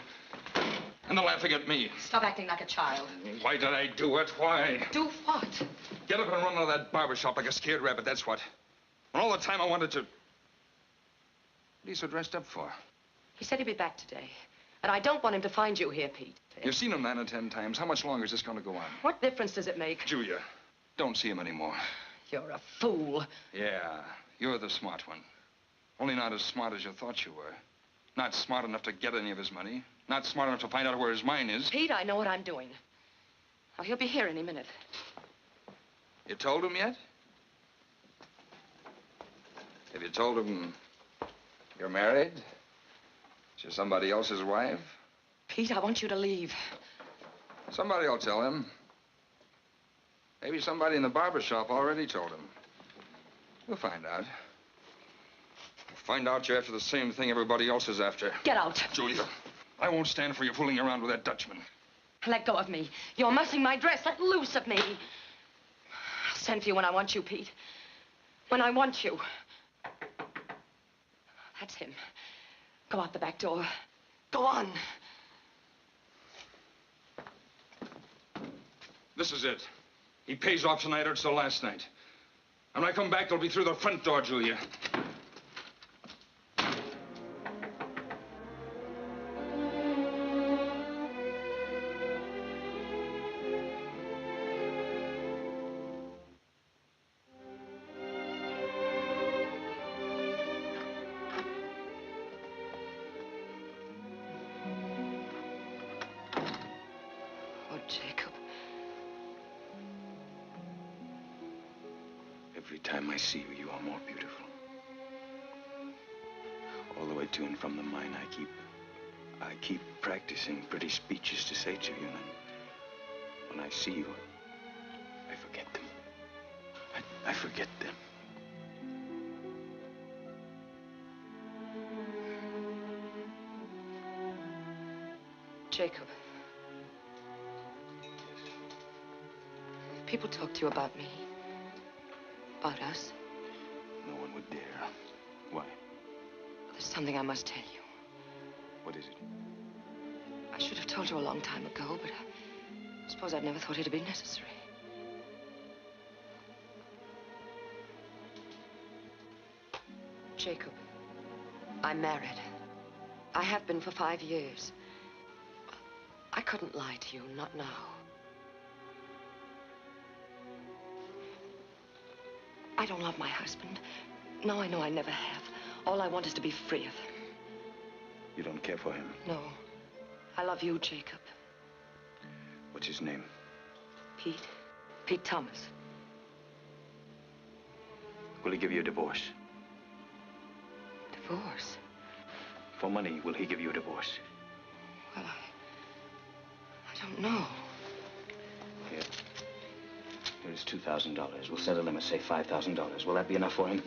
And they're laughing at me. Stop acting like a child. Why did I do it? Why? Do what? Get up and run out of that barber shop like a scared rabbit, that's what. And all the time I wanted to... What are you so dressed up for? He said he'd be back today. And I don't want him to find you here, Pete. You've seen him 9 or 10 times. How much longer is this going to go on? What difference does it make? Julia, don't see him anymore. You're a fool. Yeah, you're the smart one. Only not as smart as you thought you were. Not smart enough to get any of his money. Not smart enough to find out where his mine is. Pete, I know what I'm doing. Oh, he'll be here any minute. You told him yet? Have you told him you're married? To somebody else's wife? Pete, I want you to leave. Somebody will tell him. Maybe somebody in the barber shop already told him. We'll find out. Find out you're after the same thing everybody else is after. Get out. Julia, I won't stand for you fooling around with that Dutchman. Let go of me. You're mussing my dress. Let loose of me. I'll send for you when I want you, Pete. When I want you. That's him. Go out the back door. Go on. This is it. He pays off tonight or it's the last night. And when I come back, they'll be through the front door, Julia. Jacob. Every time I see you, you are more beautiful. All the way to and from the mine, I keep practicing pretty speeches to say to you, and when I see you, I forget them. I forget them. Jacob. People talk to you about me. About us. No one would dare. Why? There's something I must tell you. What is it? I should have told you a long time ago, but I suppose I'd never thought it'd be necessary. Jacob, I'm married. I have been for 5 years. I couldn't lie to you, not now. I don't love my husband. No, I know I never have. All I want is to be free of him. You don't care for him? No. I love you, Jacob. What's his name? Pete. Pete Thomas. Will he give you a divorce? Divorce? For money, will he give you a divorce? Well, I don't know. Here. Here's $2,000. We'll set a limit, say $5,000. Will that be enough for him?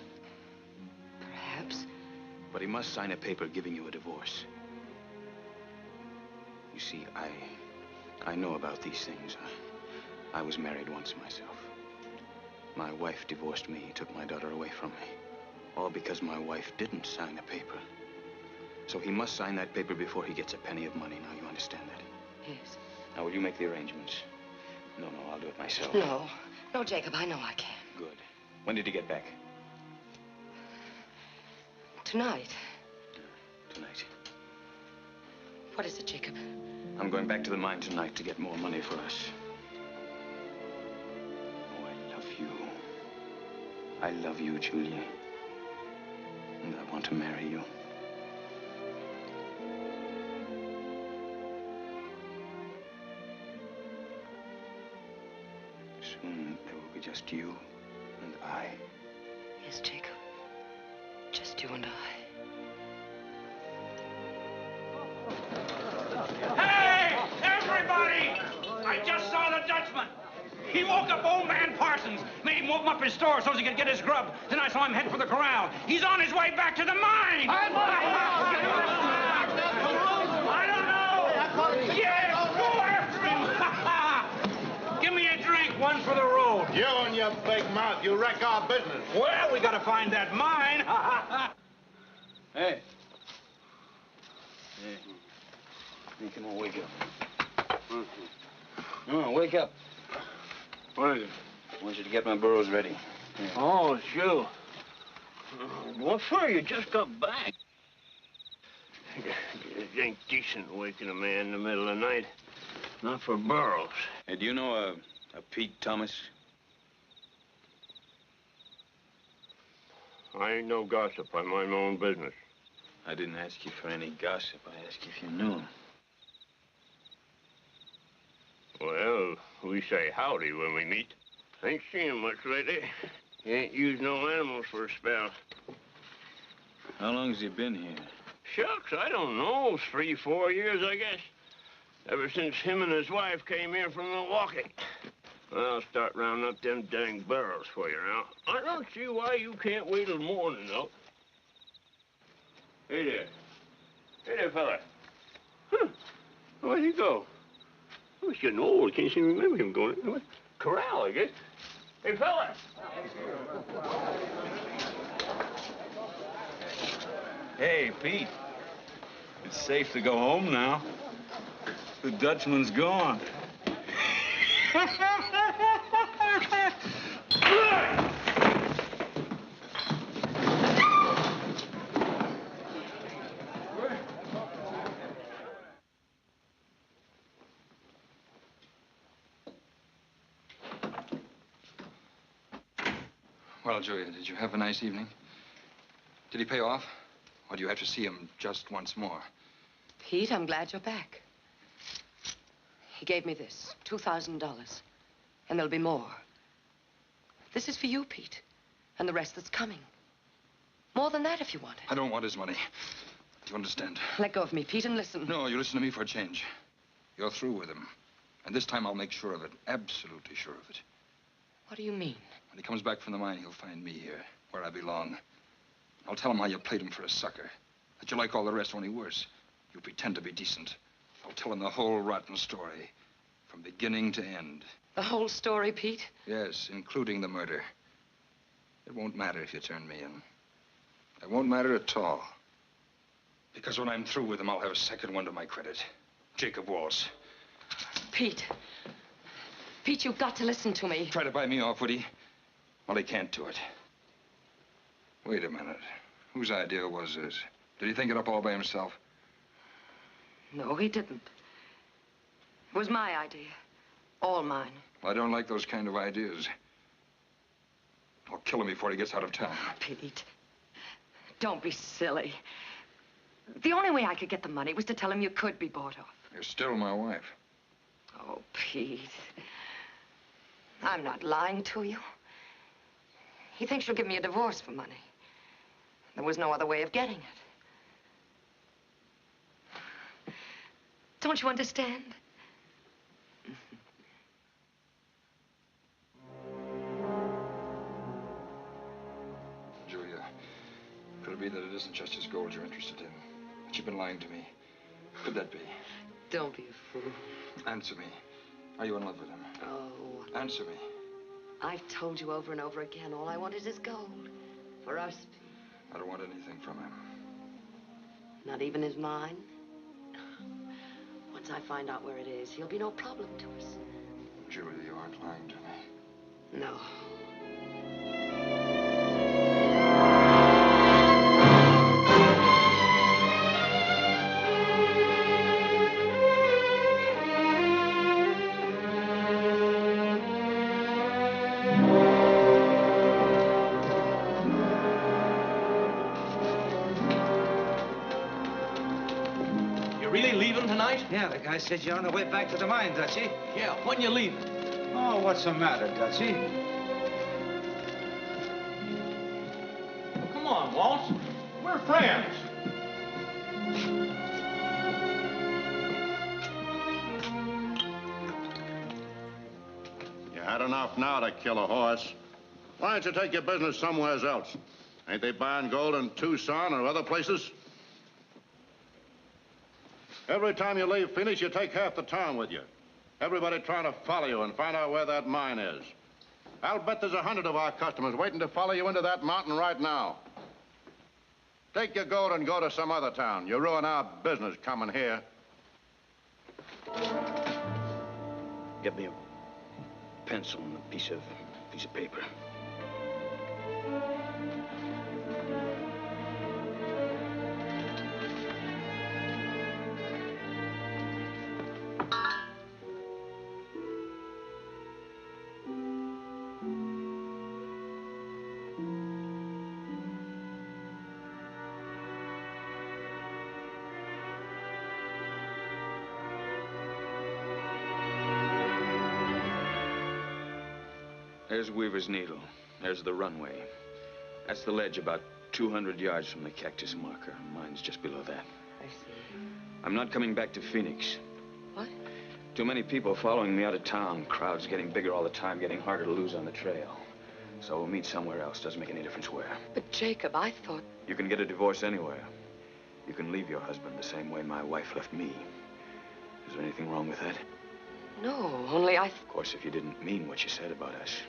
Perhaps. But he must sign a paper giving you a divorce. You see, I know about these things. I was married once myself. My wife divorced me, took my daughter away from me. All because my wife didn't sign a paper. So he must sign that paper before he gets a penny of money. Now, you understand that? Yes. Now, will you make the arrangements? No, I'll do it myself. No. No, Jacob, I know I can. Good. When did you get back? Tonight. Tonight. What is it, Jacob? I'm going back to the mine tonight to get more money for us. Oh, I love you. I love you, Julia. And I want to marry you. Soon there will be just you and I. Yes, Jacob. Just you and I. Hey, everybody! I just saw the Dutchman. He woke up old man Parsons, made him open up his store so he could get his grub. Then I saw him head for the corral. He's on his way back to the mine. I don't know. Yeah, go after him. Give me a drink, one for the road. You and your big mouth, you wreck our business. Well, we gotta find that mine. Hey. Hey, come on, wake up. Come on, wake up. What is it? I want you to get my burros ready. Here. Oh, sure. What for? You just got back. This ain't decent waking a man in the middle of the night. Not for Burroughs. Hey, do you know a Pete Thomas? I ain't no gossip. I mind my own business. I didn't ask you for any gossip. I asked you if you knew him. Well, we say howdy when we meet. Ain't seen him much lately. He ain't used no animals for a spell. How long has he been here? Shucks, I don't know. 3, 4 years, I guess. Ever since him and his wife came here from Milwaukee. Well, I'll start rounding up them dang barrels for you now. I don't see why you can't wait till morning, though. Hey there. Hey there, fella. Huh. Where'd he go? Oh, he's getting old. Can't seem to remember him going. What? Corral, I guess. Hey, fella. Hey, Pete. It's safe to go home now. The Dutchman's gone. Well, Julia, did you have a nice evening? Did he pay off? Or do you have to see him just once more? Pete, I'm glad you're back. He gave me this, $2,000. And there'll be more. This is for you, Pete. And the rest that's coming. More than that if you want it. I don't want his money. Do you understand? Let go of me, Pete, and listen. No, you listen to me for a change. You're through with him. And this time I'll make sure of it. Absolutely sure of it. What do you mean? When he comes back from the mine, he'll find me here, where I belong. I'll tell him how you played him for a sucker. That you like all the rest, only worse. You pretend to be decent. I'll tell him the whole rotten story. From beginning to end. The whole story, Pete? Yes, including the murder. It won't matter if you turn me in. It won't matter at all. Because when I'm through with him, I'll have a second one to my credit. Jacob Walls. Pete. Pete, you've got to listen to me. Try to buy me off, would he? Well, he can't do it. Wait a minute. Whose idea was this? Did he think it up all by himself? No, he didn't. It was my idea. All mine. Well, I don't like those kind of ideas. I'll kill him before he gets out of town. Pete, don't be silly. The only way I could get the money was to tell him you could be bought off. You're still my wife. Oh, Pete. I'm not lying to you. He thinks you'll give me a divorce for money. There was no other way of getting it. Don't you understand? Julia, could it be that it isn't just his gold you're interested in? That you've been lying to me? Could that be? Don't be a fool. Answer me. Are you in love with him? Oh. Answer me. I've told you over and over again, all I want is his gold. For us. I don't want anything from him. Not even his mine? Once I find out where it is, he'll be no problem to us. Julia, you aren't lying to me. No. Yeah, the guy said you're on the way back to the mine, Dutchie. Yeah, when you leaving? Oh, what's the matter, Dutchie? Well, come on, Waltz. We're friends. You had enough now to kill a horse. Why don't you take your business somewhere else? Ain't they buying gold in Tucson or other places? Every time you leave Phoenix, you take half the town with you. Everybody trying to follow you and find out where that mine is. I'll bet there's 100 of our customers waiting to follow you into that mountain right now. Take your gold and go to some other town. You ruin our business coming here. Get me a pencil and a piece of paper. There's Weaver's Needle. There's the runway. That's the ledge about 200 yards from the cactus marker. Mine's just below that. I see. I'm not coming back to Phoenix. What? Too many people following me out of town. Crowds getting bigger all the time, getting harder to lose on the trail. So we'll meet somewhere else. Doesn't make any difference where. But, Jacob, I thought... You can get a divorce anywhere. You can leave your husband the same way my wife left me. Is there anything wrong with that? No, only I... Of course, if you didn't mean what you said about us.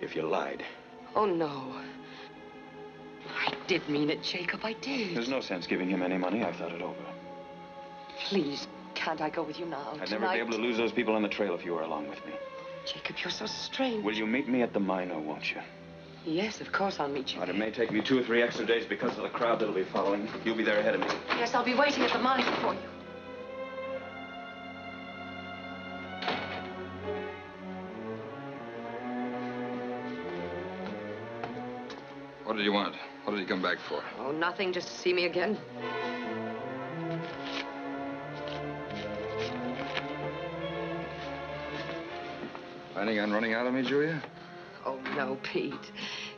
If you lied. Oh, no. I did mean it, Jacob, I did. There's no sense giving him any money. I've thought it over. Please, can't I go with you now? I'd never be able to lose those people on the trail if you were along with me. Jacob, you're so strange. Will you meet me at the mine, or won't you? Yes, of course I'll meet you. But it may take me 2 or 3 extra days because of the crowd that'll be following. You'll be there ahead of me. Yes, I'll be waiting at the mine for you. What did you want? What did he come back for? Oh, nothing, just to see me again. Planning on running out of me, Julia? Oh, no, Pete.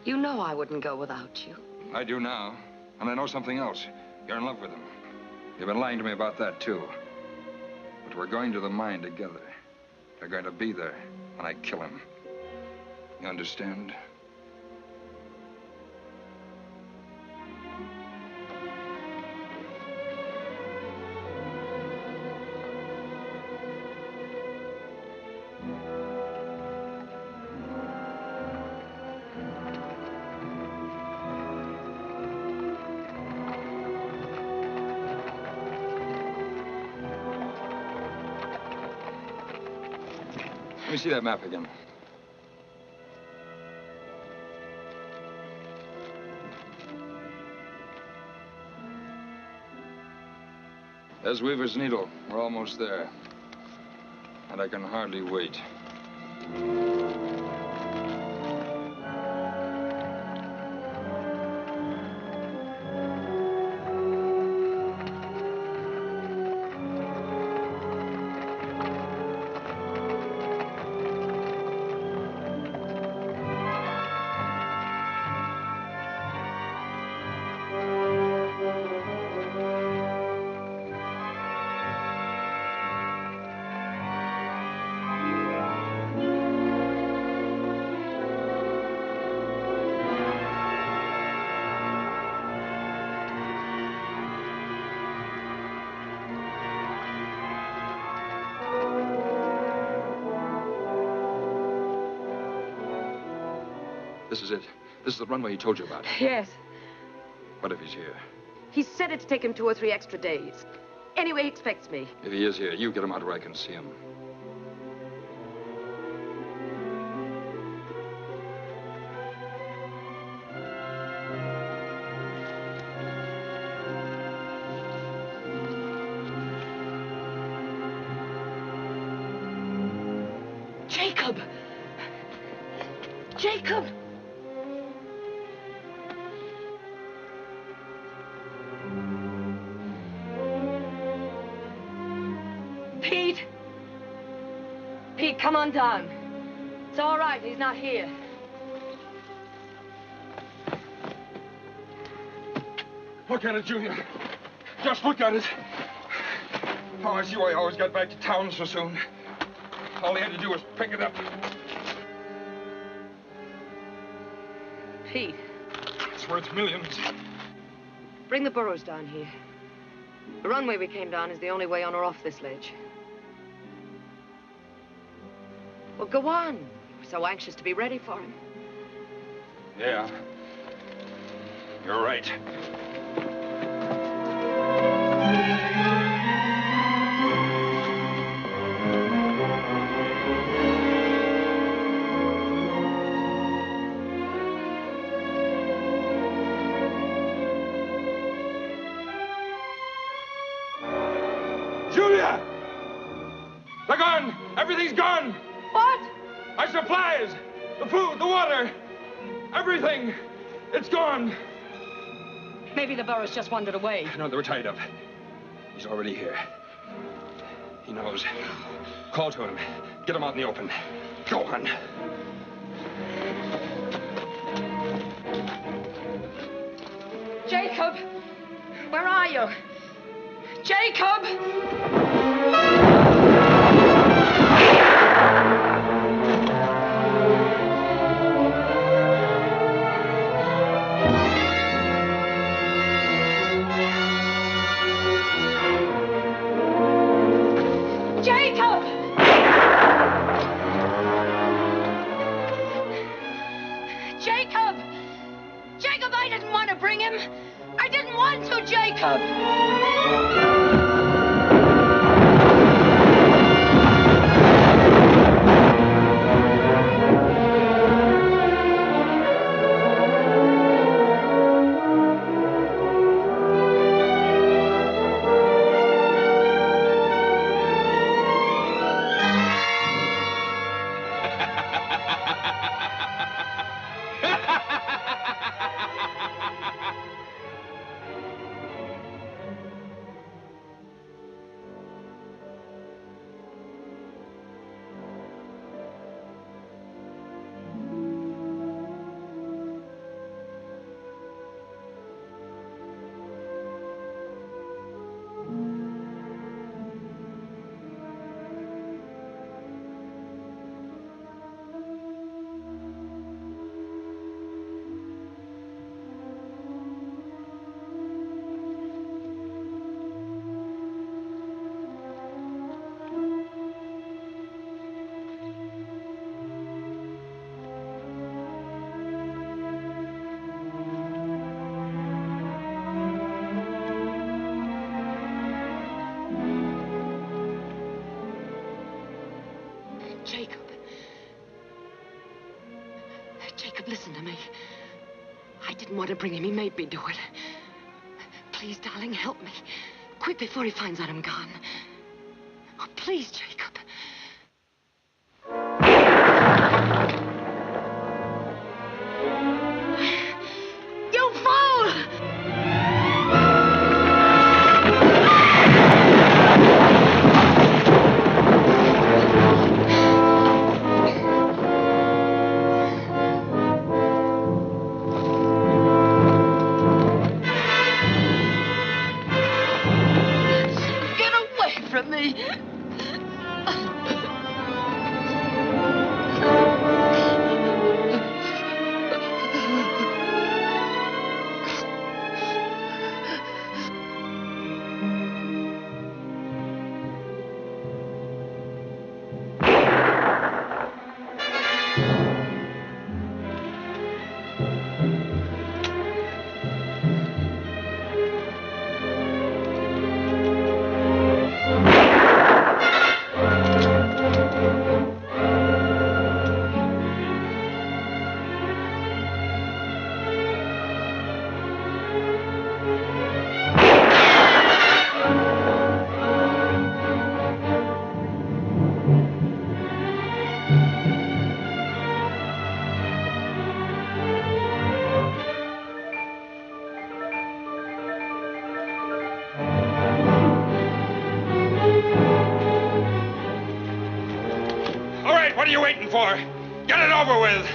You know I wouldn't go without you. I do now. And I know something else. You're in love with him. You've been lying to me about that, too. But we're going to the mine together. You're going to be there when I kill him. You understand? Let me see that map again. There's Weaver's Needle. We're almost there. And I can hardly wait. This is it. This is the runway he told you about. Yes. What if he's here? He said it'd take him 2 or 3 extra days. Anyway, he expects me. If he is here, you get him out where I can see him. Jacob! Jacob! Pete! Pete, come on down. It's all right, he's not here. Look at it, Junior. Just look at it. Oh, I see why I always got back to town so soon. All he had to do was pick it up. Pete. It's worth millions. Bring the burros down here. The runway we came down is the only way on or off this ledge. Well, go on. We're so anxious to be ready for him. Yeah. You're right. Julia! They're gone! Everything's gone! What? Our supplies! The food, the water! Everything! It's gone! Maybe the burros just wandered away. No, they were tied up. He's already here. He knows. Call to him. Get him out in the open. Go on. Jacob! Where are you? Jacob! Jacob! Jacob! Jacob, I didn't want to bring him. I didn't want to, Jacob. Jacob. Jacob, listen to me. I didn't want to bring him. He made me do it. Please, darling, help me. Quick, before he finds out I'm gone. Oh, please, Jacob. You fool! From me. What are you waiting for? Get it over with!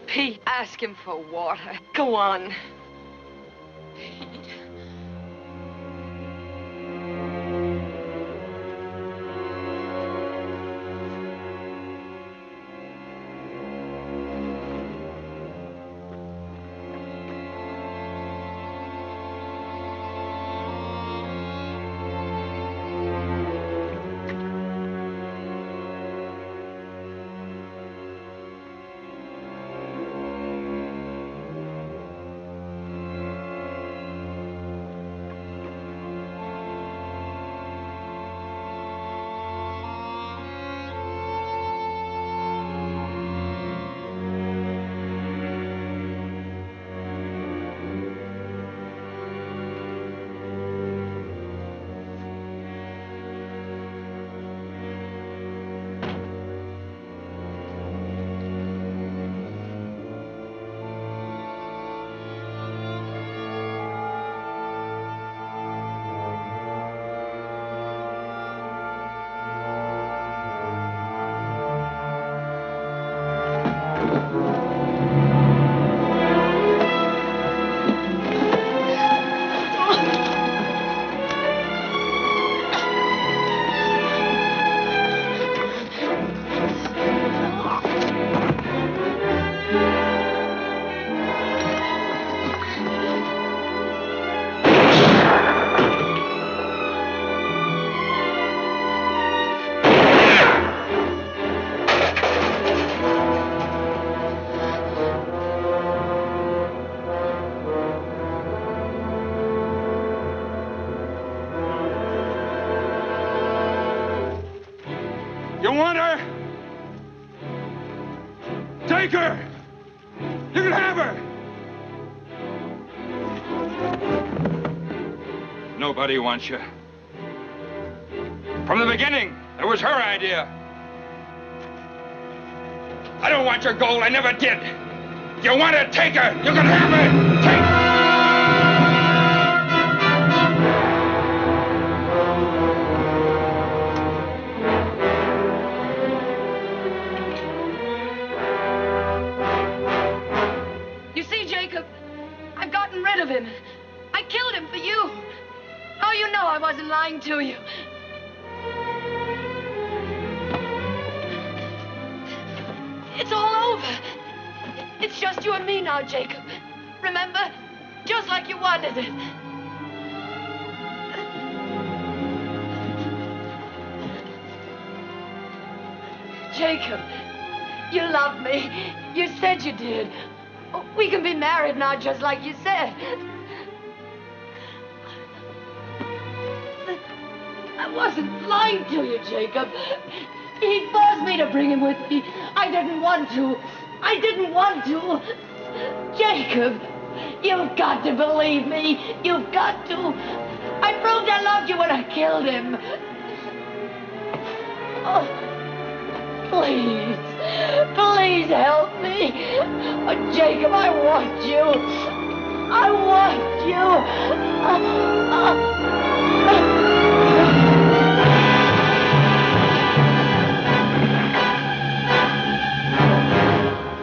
Pete, ask him for water. Go on. Take her! You can have her! Nobody wants you. From the beginning, it was her idea. I don't want your gold. I never did. You want to take her? You can have her. Take her. You see, Jacob, I've gotten rid of him. I killed him for you. Oh, you know I wasn't lying to you. It's all over. It's just you and me now, Jacob. Remember? Just like you wanted it. Jacob, you love me. You said you did. We can be married now, just like you said. I wasn't lying to you, Jacob. He forced me to bring him with me. I didn't want to. I didn't want to. Jacob, you've got to believe me. You've got to. I proved I loved you when I killed him. Oh, please. Please help me. Oh, Jacob, I want you. I want you.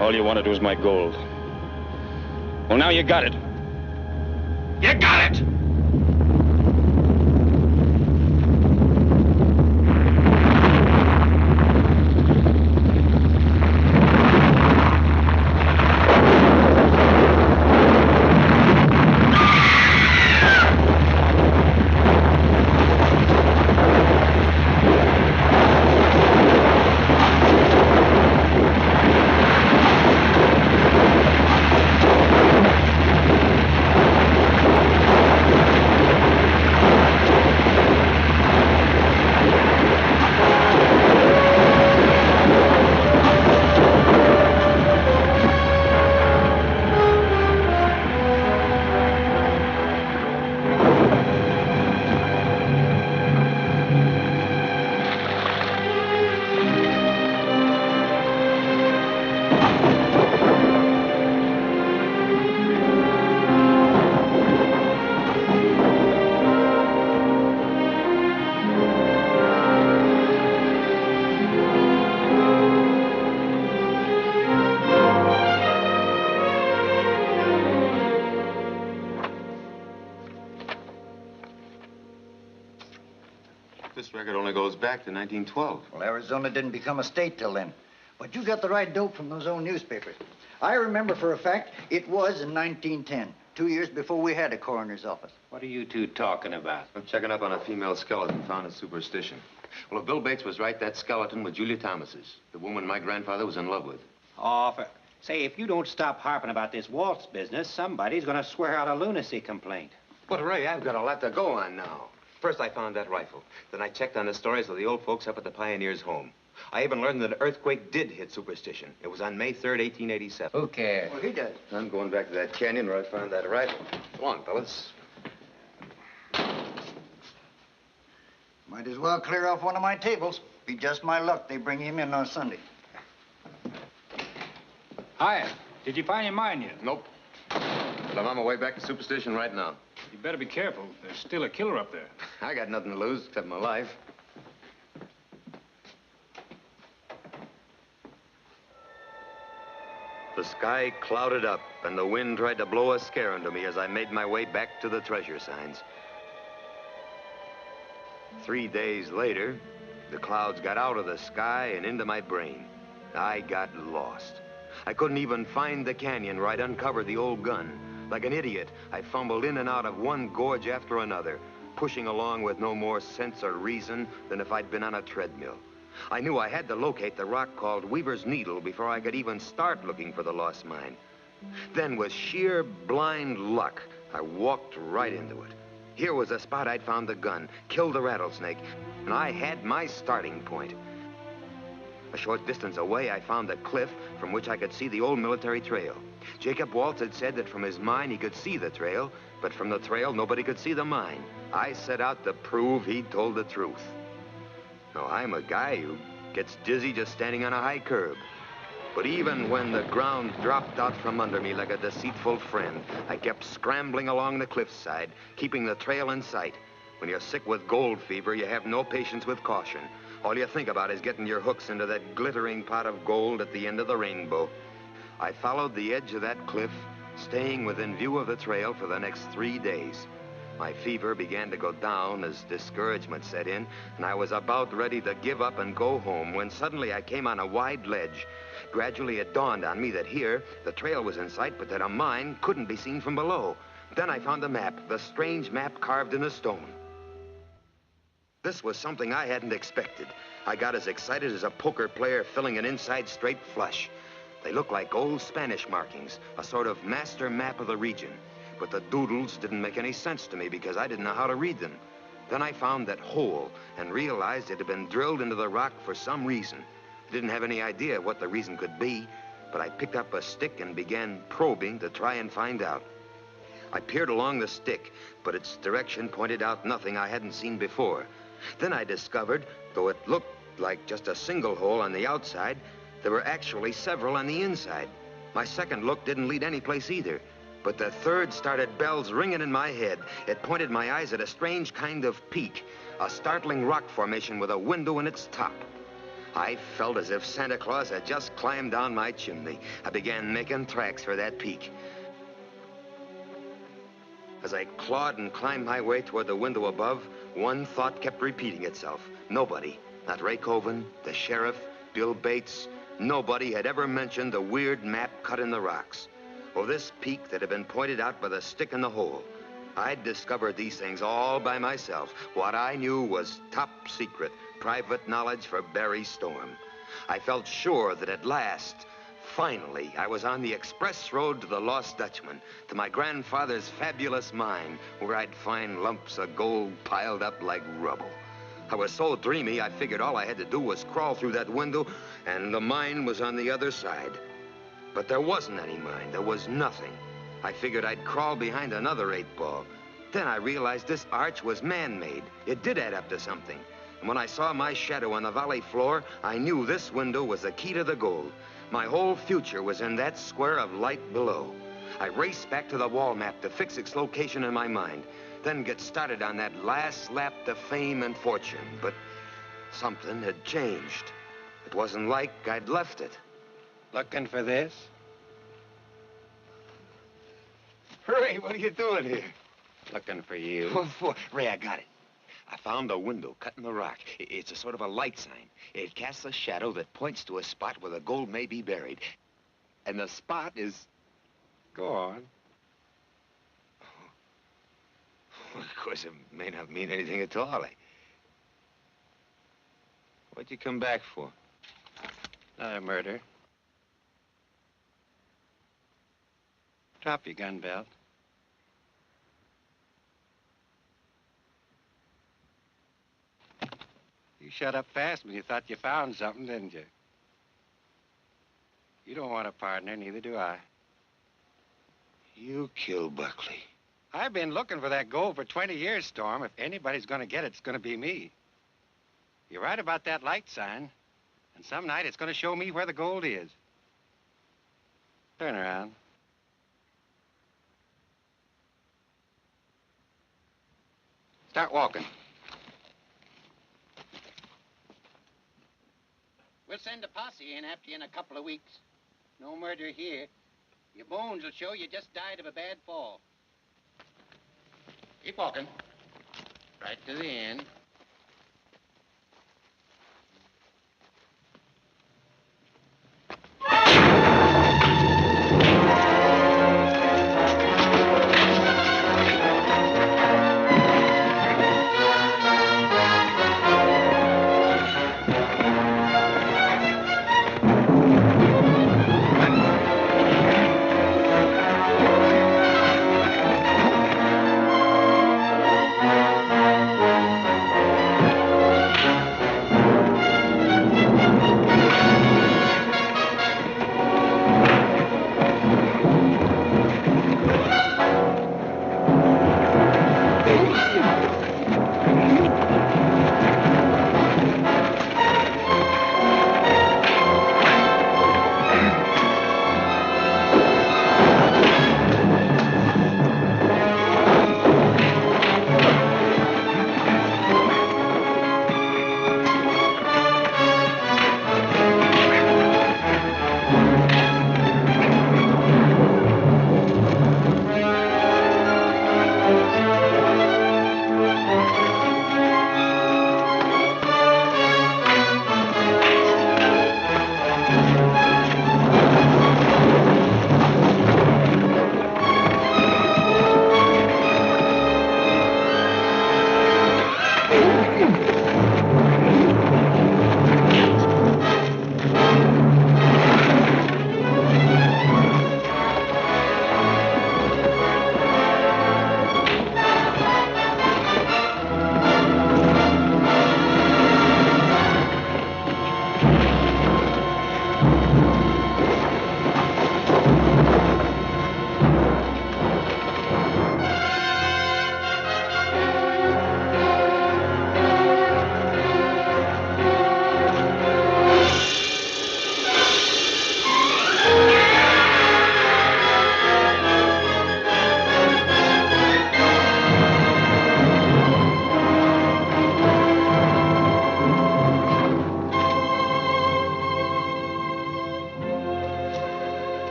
All you wanted was my gold. Well, now you got it. You got it! This record only goes back to 1912. Well, Arizona didn't become a state till then. But you got the right dope from those old newspapers. I remember for a fact it was in 1910, 2 years before we had a coroner's office. What are you two talking about? I'm checking up on a female skeleton found at Superstition. Well, if Bill Bates was right, that skeleton was Julia Thomas's, the woman my grandfather was in love with. Oh, say, if you don't stop harping about this waltz business, somebody's gonna swear out a lunacy complaint. But, Ray, I've got a lot to go on now. First, I found that rifle. Then I checked on the stories of the old folks up at the Pioneers' home. I even learned that an earthquake did hit Superstition. It was on May 3rd, 1887. Who cares? Well, he does. I'm going back to that canyon where I found that rifle. Come on, fellas. Might as well clear off one of my tables. Be just my luck they bring him in on Sunday. Hiya. Did you find your mine yet? Nope. But I'm on my way back to Superstition right now. You better be careful. There's still a killer up there. I got nothing to lose except my life. The sky clouded up, and the wind tried to blow a scare into me as I made my way back to the treasure signs. 3 days later, the clouds got out of the sky and into my brain. I got lost. I couldn't even find the canyon where I'd uncovered the old gun. Like an idiot, I fumbled in and out of one gorge after another, pushing along with no more sense or reason than if I'd been on a treadmill. I knew I had to locate the rock called Weaver's Needle before I could even start looking for the lost mine. Then, with sheer blind luck, I walked right into it. Here was the spot I'd found the gun, killed the rattlesnake, and I had my starting point. A short distance away, I found a cliff from which I could see the old military trail. Jacob Waltz had said that from his mine he could see the trail, but from the trail nobody could see the mine. I set out to prove he'd told the truth. Now, I'm a guy who gets dizzy just standing on a high curb. But even when the ground dropped out from under me like a deceitful friend, I kept scrambling along the cliffside, keeping the trail in sight. When you're sick with gold fever, you have no patience with caution. All you think about is getting your hooks into that glittering pot of gold at the end of the rainbow. I followed the edge of that cliff, staying within view of the trail for the next 3 days. My fever began to go down as discouragement set in, and I was about ready to give up and go home when suddenly I came on a wide ledge. Gradually, it dawned on me that here, the trail was in sight, but that a mine couldn't be seen from below. Then I found a map, the strange map carved in a stone. This was something I hadn't expected. I got as excited as a poker player filling an inside straight flush. They looked like old Spanish markings, a sort of master map of the region. But the doodles didn't make any sense to me because I didn't know how to read them. Then I found that hole and realized it had been drilled into the rock for some reason. I didn't have any idea what the reason could be, but I picked up a stick and began probing to try and find out. I peered along the stick, but its direction pointed out nothing I hadn't seen before. Then I discovered, though it looked like just a single hole on the outside, there were actually several on the inside. My second look didn't lead any place either, but the third started bells ringing in my head. It pointed my eyes at a strange kind of peak, a startling rock formation with a window in its top. I felt as if Santa Claus had just climbed down my chimney. I began making tracks for that peak. As I clawed and climbed my way toward the window above, one thought kept repeating itself. Nobody, not Ray Coven, the sheriff, Bill Bates, nobody had ever mentioned the weird map cut in the rocks, or this peak that had been pointed out by the stick in the hole. I'd discovered these things all by myself. What I knew was top secret, private knowledge for Barry Storm. I felt sure that at last, finally, I was on the express road to the Lost Dutchman, to my grandfather's fabulous mine, where I'd find lumps of gold piled up like rubble. I was so dreamy, I figured all I had to do was crawl through that window, and the mine was on the other side. But there wasn't any mine. There was nothing. I figured I'd crawl behind another 8-ball. Then I realized this arch was man-made. It did add up to something. And when I saw my shadow on the valley floor, I knew this window was the key to the gold. My whole future was in that square of light below. I raced back to the wall map to fix its location in my mind, then get started on that last lap to fame and fortune. But something had changed. It wasn't like I'd left it. Looking for this? Ray, what are you doing here? Looking for you. Ray, I got it. I found a window cut in the rock. It's a sort of a light sign. It casts a shadow that points to a spot where the gold may be buried. And the spot is... Go on. Well, of course, it may not mean anything at all. What'd you come back for? Another murder. Drop your gun belt. You shut up fast when you thought you found something, didn't you? You don't want a partner, neither do I. You killed Buckley. I've been looking for that gold for 20 years, Storm. If anybody's going to get it, it's going to be me. You're right about that light sign. And some night it's going to show me where the gold is. Turn around. Start walking. We'll send a posse in after you in a couple of weeks. No murder here. Your bones will show you just died of a bad fall. Keep walking. Right to the end.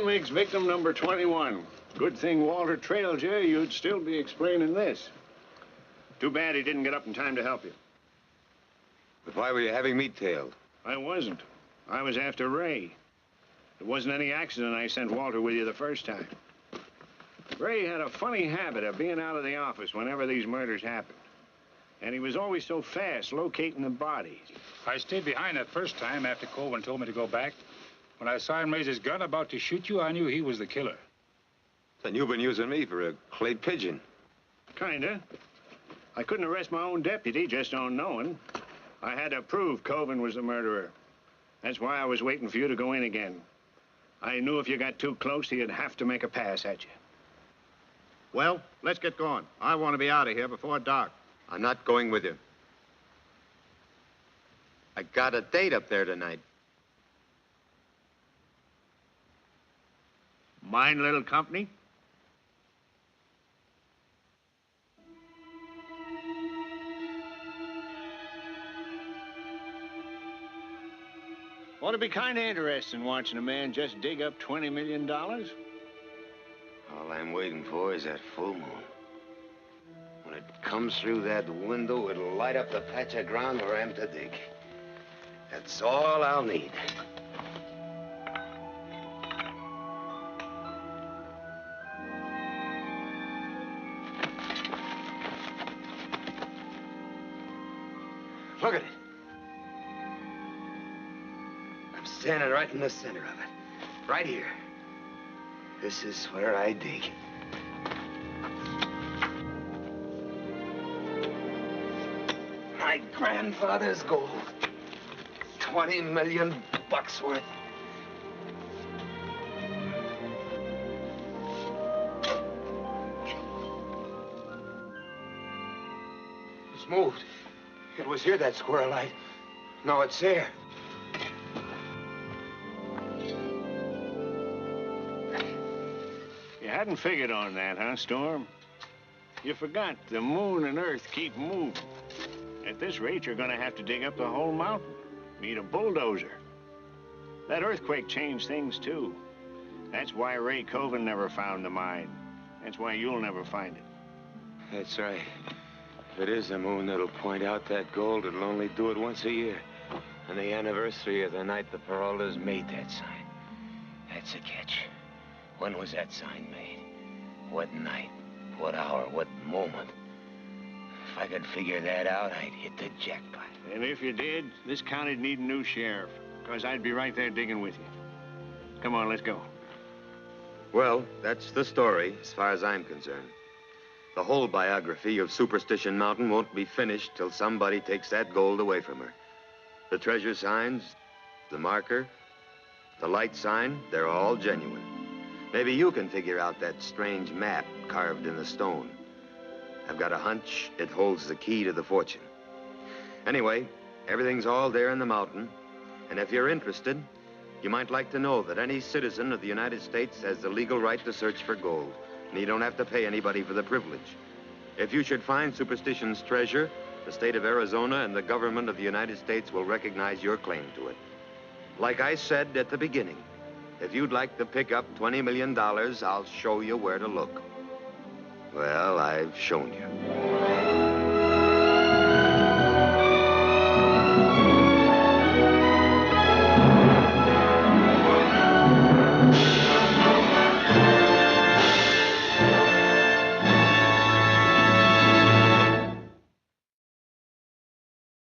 One makes victim number 21. Good thing Walter trailed you. You'd still be explaining this. Too bad he didn't get up in time to help you. But why were you having me tailed? I wasn't. I was after Ray. It wasn't any accident I sent Walter with you the first time. Ray had a funny habit of being out of the office whenever these murders happened. And he was always so fast locating the bodies. I stayed behind that first time after Colvin told me to go back. When I saw him raise his gun about to shoot you, I knew he was the killer. Then you've been using me for a clay pigeon. Kinda. I couldn't arrest my own deputy just on knowing. I had to prove Colvin was the murderer. That's why I was waiting for you to go in again. I knew if you got too close, he'd have to make a pass at you. Well, let's get going. I want to be out of here before dark. I'm not going with you. I got a date up there tonight. Mind little company? Ought to be kind of interesting watching a man just dig up $20 million. All I'm waiting for is that full moon. When it comes through that window, it'll light up the patch of ground where I'm to dig. That's all I'll need. Look at it. I'm standing right in the center of it. Right here. This is where I dig. My grandfather's gold. 20 million bucks worth. It's moved. It was here, that square light. Now it's there. You hadn't figured on that, huh, Storm? You forgot the moon and Earth keep moving. At this rate, you're gonna have to dig up the whole mountain. Need a bulldozer. That earthquake changed things, too. That's why Ray Colvin never found the mine. That's why you'll never find it. That's right. If it is the moon that'll point out that gold, it'll only do it once a year. On the anniversary of the night the Peraltas made that sign. That's a catch. When was that sign made? What night? What hour? What moment? If I could figure that out, I'd hit the jackpot. And if you did, this county'd need a new sheriff, because I'd be right there digging with you. Come on, let's go. Well, that's the story, as far as I'm concerned. The whole biography of Superstition Mountain won't be finished till somebody takes that gold away from her. The treasure signs, the marker, the light sign, they're all genuine. Maybe you can figure out that strange map carved in the stone. I've got a hunch it holds the key to the fortune. Anyway, everything's all there in the mountain. And if you're interested, you might like to know that any citizen of the United States has the legal right to search for gold. And you don't have to pay anybody for the privilege. If you should find Superstition's treasure, the state of Arizona and the government of the United States will recognize your claim to it. Like I said at the beginning, if you'd like to pick up $20 million, I'll show you where to look. Well, I've shown you.